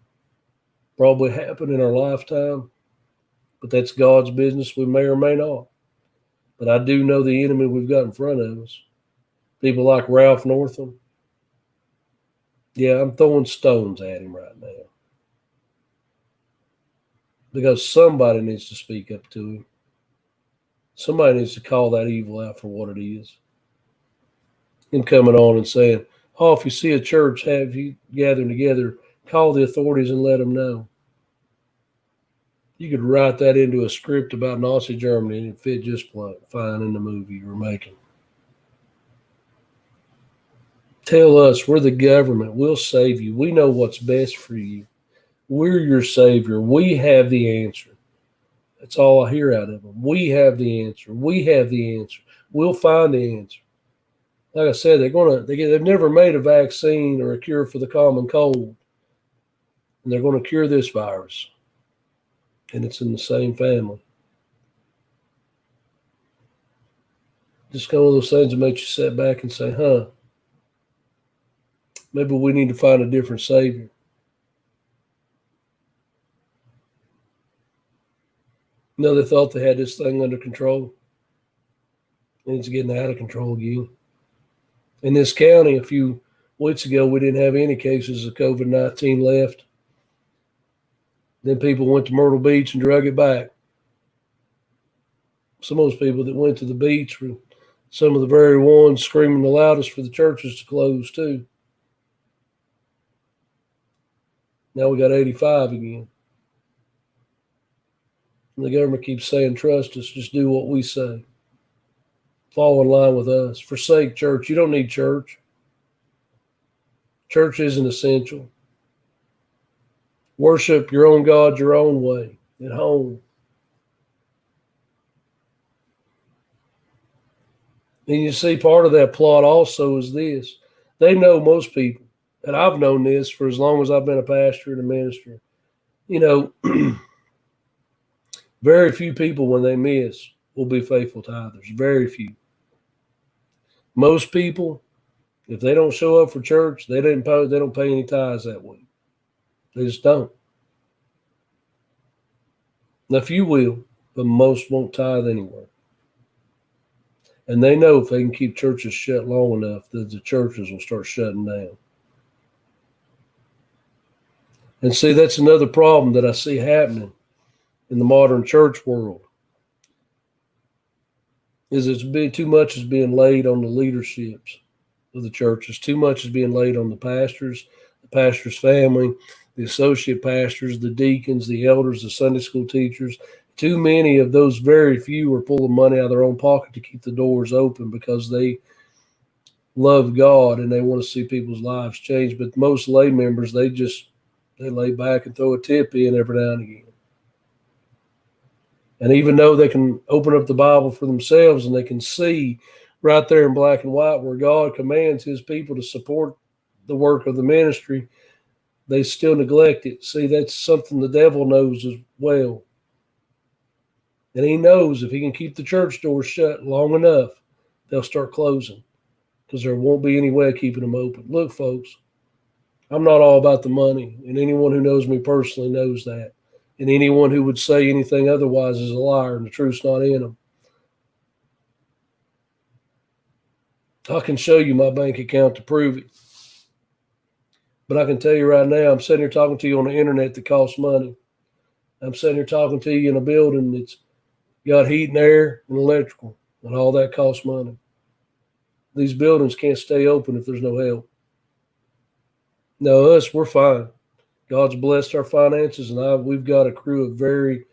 probably happen in our lifetime. But that's God's business. We may or may not. But I do know the enemy we've got in front of us. People like Ralph Northam. Yeah, I'm throwing stones at him right now. Because somebody needs to speak up to him. Somebody needs to call that evil out for what it is. Him coming on and saying, oh, if you see a church have you gathering together, call the authorities and let them know. You could write that into a script about Nazi Germany and it'd fit just fine in the movie you were making. Tell us, we're the government. We'll save you. We know what's best for you. We're your savior. We have the answer. That's all I hear out of them. We have the answer. We have the answer. We'll find the answer. Like I said, they've never made a vaccine or a cure for the common cold. And they're going to cure this virus. And it's in the same family. Just one of those things that make you sit back and say, maybe we need to find a different savior. No, they thought they had this thing under control. And it's getting out of control again. In this county, a few weeks ago, we didn't have any cases of COVID-19 left. Then people went to Myrtle Beach and drug it back. Some of those people that went to the beach were some of the very ones screaming the loudest for the churches to close too. Now we got 85 again. And the government keeps saying, trust us, just do what we say. Fall in line with us. Forsake church. You don't need church. Church isn't essential. Worship your own God your own way, at home. And you see, part of that plot also is this. They know most people, and I've known this for as long as I've been a pastor and a minister. You know, very few people, when they miss, will be faithful tithers. Very few. Most people, if they don't show up for church, they don't pay any tithes that week. They just don't. Now, a few will, but most won't tithe anyway. And they know if they can keep churches shut long enough that the churches will start shutting down. And see, that's another problem that I see happening in the modern church world. Is too much is being laid on the leaderships of the churches. Too much is being laid on the pastor's family, the associate pastors, the deacons, the elders, the Sunday school teachers. Too many of those very few are pulling money out of their own pocket to keep the doors open because they love God and they want to see people's lives change. But most lay members, they lay back and throw a tip in every now and again. And even though they can open up the Bible for themselves and they can see right there in black and white where God commands his people to support the work of the ministry, they still neglect it. See, that's something the devil knows as well. And he knows if he can keep the church doors shut long enough, they'll start closing because there won't be any way of keeping them open. Look, folks, I'm not all about the money, and anyone who knows me personally knows that. And anyone who would say anything otherwise is a liar, and the truth's not in them. I can show you my bank account to prove it. But I can tell you right now, I'm sitting here talking to you on the internet that costs money. I'm sitting here talking to you in a building that's got heat and air and electrical, and all that costs money. These buildings can't stay open if there's no help. Now, us, we're fine. God's blessed our finances, and we've got a crew of very,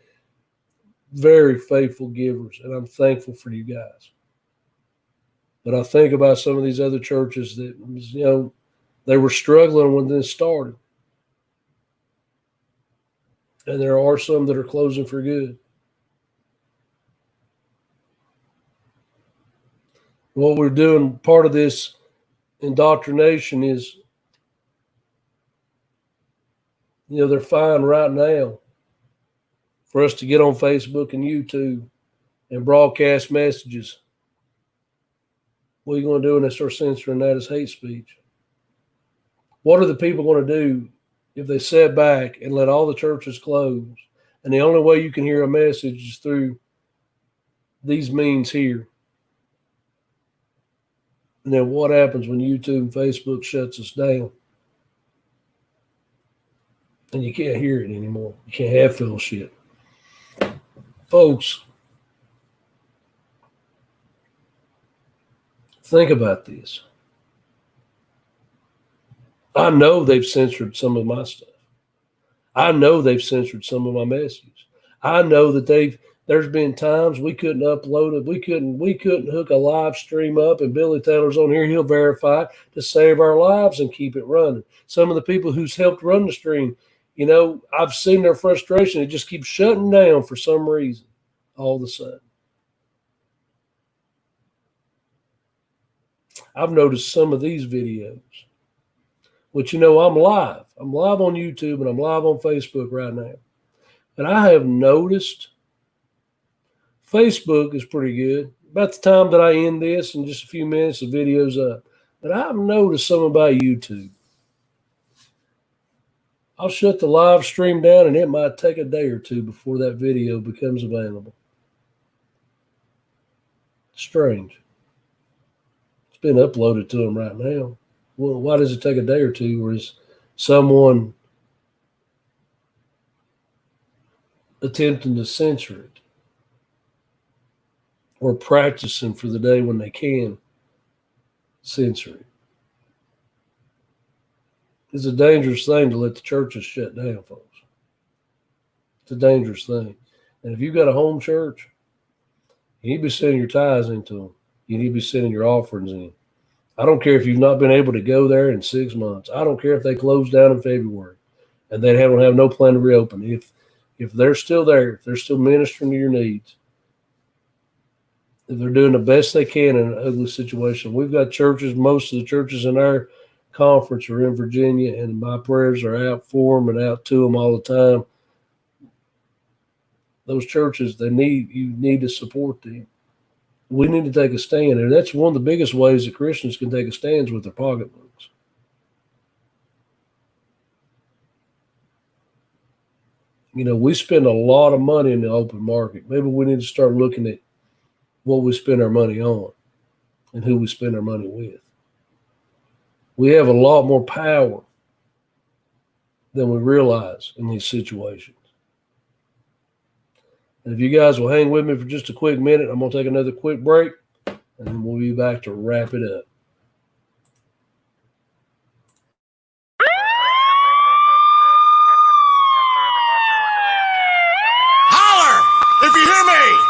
very faithful givers, and I'm thankful for you guys. But I think about some of these other churches that, you know, they were struggling when this started. And there are some that are closing for good. What we're doing, part of this indoctrination is, you know, they're fine right now for us to get on Facebook and YouTube and broadcast messages. What are you going to do when they start censoring that as hate speech? What are the people going to do if they sit back and let all the churches close? And the only way you can hear a message is through these means here. And then what happens when YouTube and Facebook shuts us down? And you can't hear it anymore. You can't have fellowship. Folks, think about this. I know they've censored some of my stuff. I know they've censored some of my messages. I know that there's been times we couldn't upload it. We couldn't hook a live stream up, and Billy Taylor's on here. He'll verify to save our lives and keep it running. Some of the people who's helped run the stream, you know, I've seen their frustration. It just keeps shutting down for some reason all of a sudden. I've noticed some of these videos, which, you know, I'm live. I'm live on YouTube and I'm live on Facebook right now. And I have noticed Facebook is pretty good. About the time that I end this, in just a few minutes, the video's up. But I've noticed something about YouTube. I'll shut the live stream down and it might take a day or two before that video becomes available. Strange. It's been uploaded to them right now. Well, why does it take a day or two? Or is someone attempting to censor it? Or practicing for the day when they can censor it? It's a dangerous thing to let the churches shut down, folks. It's a dangerous thing. And if you've got a home church, you need to be sending your tithes into them. You need to be sending your offerings in. I don't care if you've not been able to go there in 6 months. I don't care if they close down in February and they don't have no plan to reopen. If they're still there, if they're still ministering to your needs, if they're doing the best they can in an ugly situation. We've got churches, most of the churches in our conference are in Virginia, and my prayers are out for them and out to them all the time. Those churches, you need to support them. We need to take a stand, and that's one of the biggest ways that Christians can take a stand with their pocketbooks. We spend a lot of money in the open market. Maybe we need to start looking at what we spend our money on and who we spend our money with. We have a lot more power than we realize in these situations. And if you guys will hang with me for just a quick minute, I'm going to take another quick break, and then we'll be back to wrap it up. Holler if you hear me!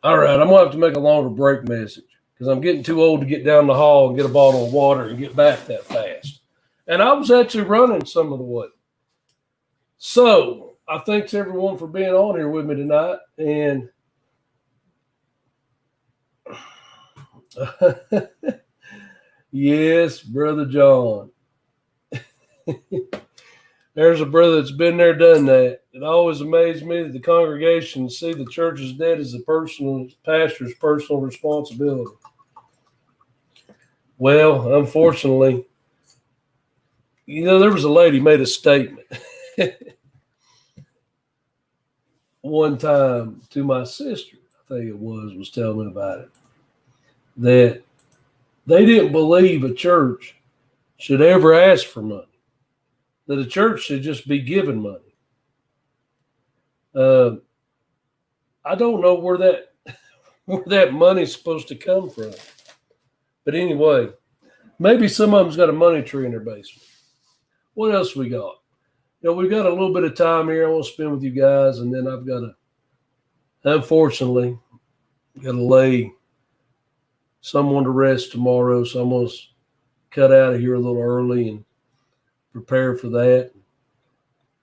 All right, I'm going to have to make a longer break message because I'm getting too old to get down the hall and get a bottle of water and get back that fast. And I was actually running some of the way. So I thanks everyone for being on here with me tonight. And yes, Brother John. There's a brother that's been there, done that. It always amazed me that the congregation see the church as dead as the pastor's personal responsibility. Well, unfortunately, there was a lady made a statement one time to my sister, I think it was telling me about it, that they didn't believe a church should ever ask for money, that a church should just be given money. I don't know where that money's supposed to come from. But anyway, maybe some of them's got a money tree in their basement. What else we got? We've got a little bit of time here I want to spend with you guys, and then I've got to, unfortunately, lay someone to rest tomorrow, so I'm going to cut out of here a little early and prepare for that.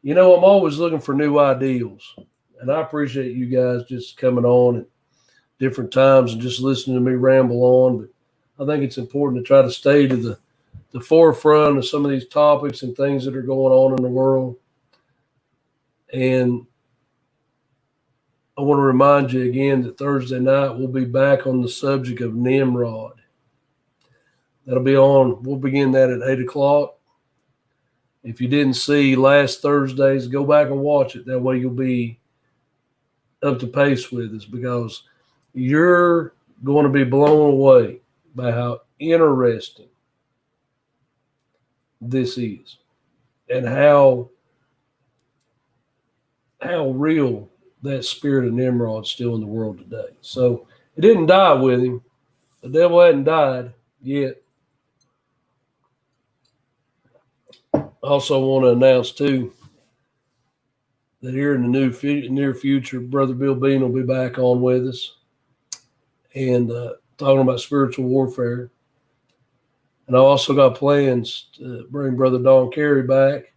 I'm always looking for new ideals, and I appreciate you guys just coming on at different times and just listening to me ramble on. But I think it's important to try to stay to the forefront of some of these topics and things that are going on in the world. And I want to remind you again that Thursday night we'll be back on the subject of Nimrod. We'll begin that at 8 o'clock. If you didn't see last Thursday's, go back and watch it. That way you'll be up to pace with us, because you're going to be blown away by how interesting this is and how real that spirit of Nimrod is still in the world today. So it didn't die with him. The devil hadn't died yet. I also want to announce too that here in the near future, Brother Bill Bean will be back on with us and talking about spiritual warfare. And I also got plans to bring Brother Don Carey back.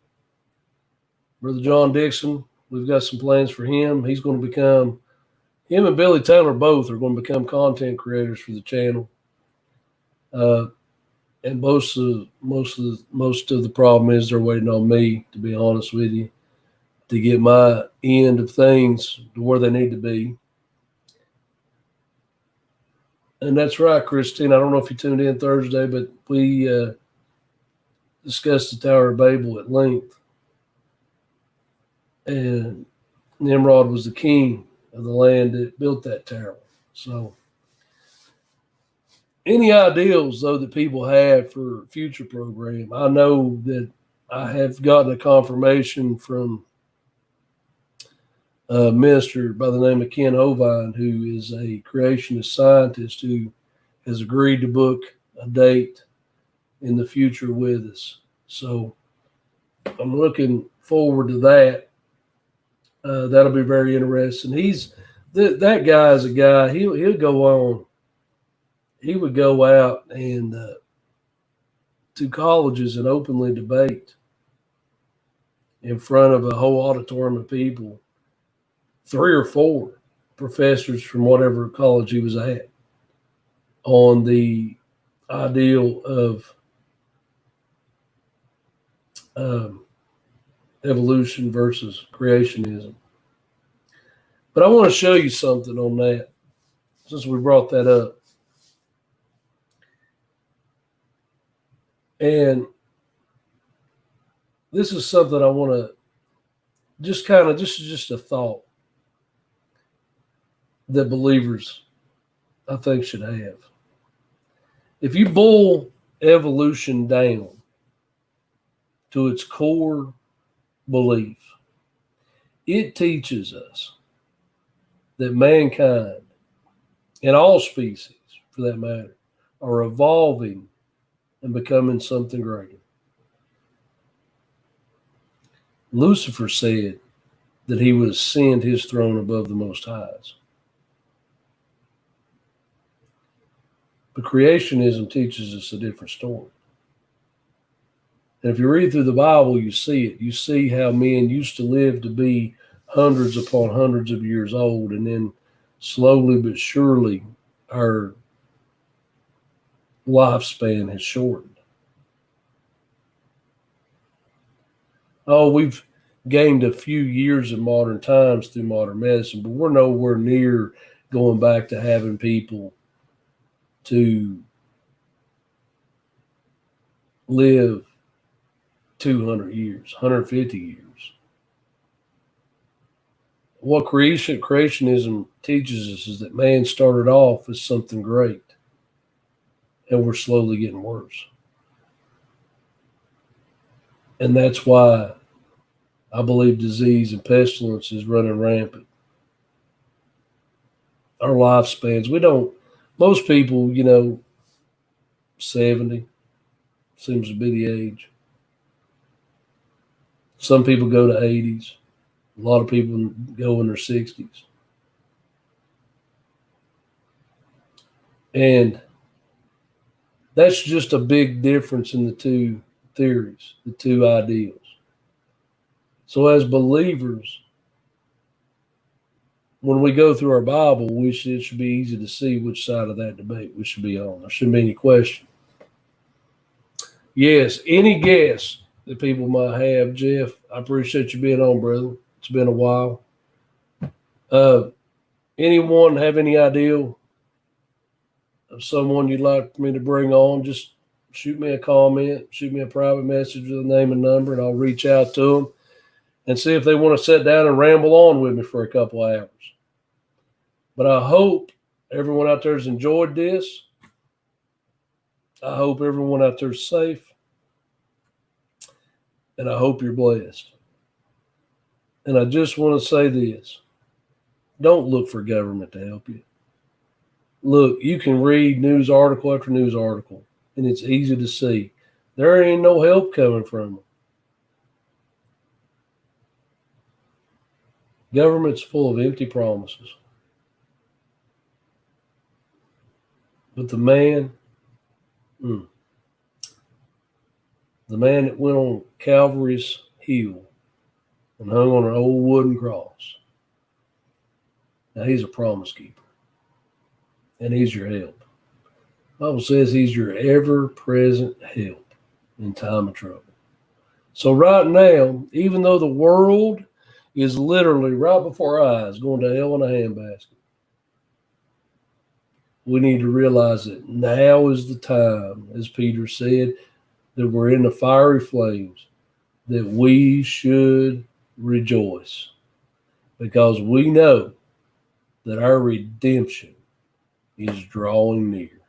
Brother John Dixon, we've got some plans for him. He's going to become, him and Billy Taylor both are going to become content creators for the channel. And most of the problem is they're waiting on me, to be honest with you, to get my end of things to where they need to be. And that's right, Christine. I don't know if you tuned in Thursday, but we discussed the Tower of Babel at length. And Nimrod was the king of the land that built that tower. So any ideals, though, that people have for future program, I know that I have gotten a confirmation from a minister by the name of Ken Ovine, who is a creationist scientist who has agreed to book a date in the future with us. So I'm looking forward to that. That'll be very interesting. That guy is a guy, he'll go on. He would go out and to colleges and openly debate in front of a whole auditorium of people, 3 or 4 professors from whatever college he was at, on the ideal of evolution versus creationism. But I want to show you something on that, since we brought that up. And this is something I want to just a thought that believers, I think, should have. If you boil evolution down to its core belief, it teaches us that mankind, and all species for that matter, are evolving and becoming something greater. Lucifer said that he would ascend his throne above the Most High's. But creationism teaches us a different story. And if you read through the Bible, you see it. You see how men used to live to be hundreds upon hundreds of years old, and then slowly but surely our lifespan has shortened. Oh, we've gained a few years in modern times through modern medicine, but we're nowhere near going back to having people to live 200 years, 150 years. What creationism teaches us is that man started off as something great, and we're slowly getting worse. And that's why I believe disease and pestilence is running rampant. Our lifespans, most people, 70 seems to be the age. Some people go to 80s. A lot of people go in their 60s. And that's just a big difference in the two theories, the two ideals. So as believers, when we go through our Bible, it should be easy to see which side of that debate we should be on. There shouldn't be any question. Yes, any guess that people might have, Jeff, I appreciate you being on, brother. It's been a while. Anyone have any idea of someone you'd like me to bring on? Just shoot me a comment, shoot me a private message with a name and number, and I'll reach out to them and see if they want to sit down and ramble on with me for a couple of hours. But I hope everyone out there has enjoyed this. I hope everyone out there is safe. And I hope you're blessed. And I just want to say this. Don't look for government to help you. Look, you can read news article after news article, and it's easy to see. There ain't no help coming from them. Government's full of empty promises. But the man that went on Calvary's hill and hung on an old wooden cross, now he's a promise keeper. And he's your help. The Bible says he's your ever-present help in time of trouble. So right now, even though the world is literally right before our eyes going to hell in a handbasket, we need to realize that now is the time, as Peter said, that we're in the fiery flames, that we should rejoice because we know that our redemption is drawing near.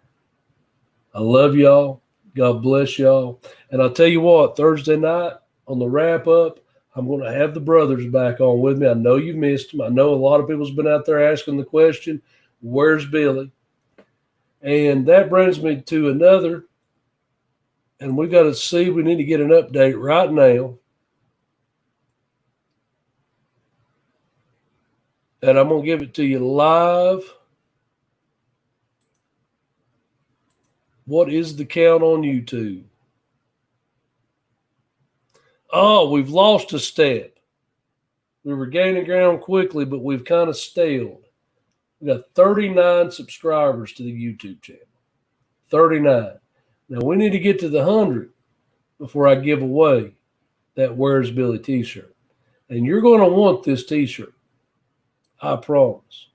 I love y'all. God bless y'all. And I'll tell you what, Thursday night on the wrap up, I'm going to have the brothers back on with me. I know you've missed them. I know a lot of people's been out there asking the question, where's Billy? And that brings me to another, and we got to see, we need to get an update right now. And I'm going to give it to you live. What is the count on YouTube? Oh, we've lost a step. We were gaining ground quickly, but we've kind of stalled. We got 39 subscribers to the YouTube channel. 39. Now we need to get to the 100 before I give away that Where's Billy t-shirt. And you're going to want this t-shirt. I promise.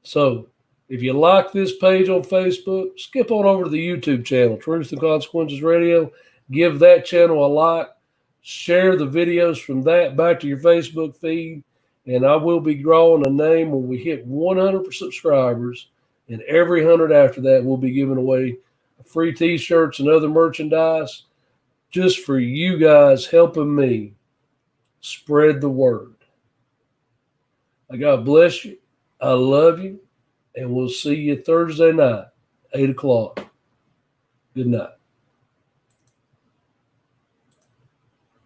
So if you like this page on Facebook, skip on over to the YouTube channel, Truth and Consequences Radio. Give that channel a like. Share the videos from that back to your Facebook feed. And I will be drawing a name when we hit 100 subscribers. And every 100 after that, we'll be giving away free t-shirts and other merchandise just for you guys helping me spread the word. God bless you. I love you. And we'll see you Thursday night, 8 o'clock. Good night.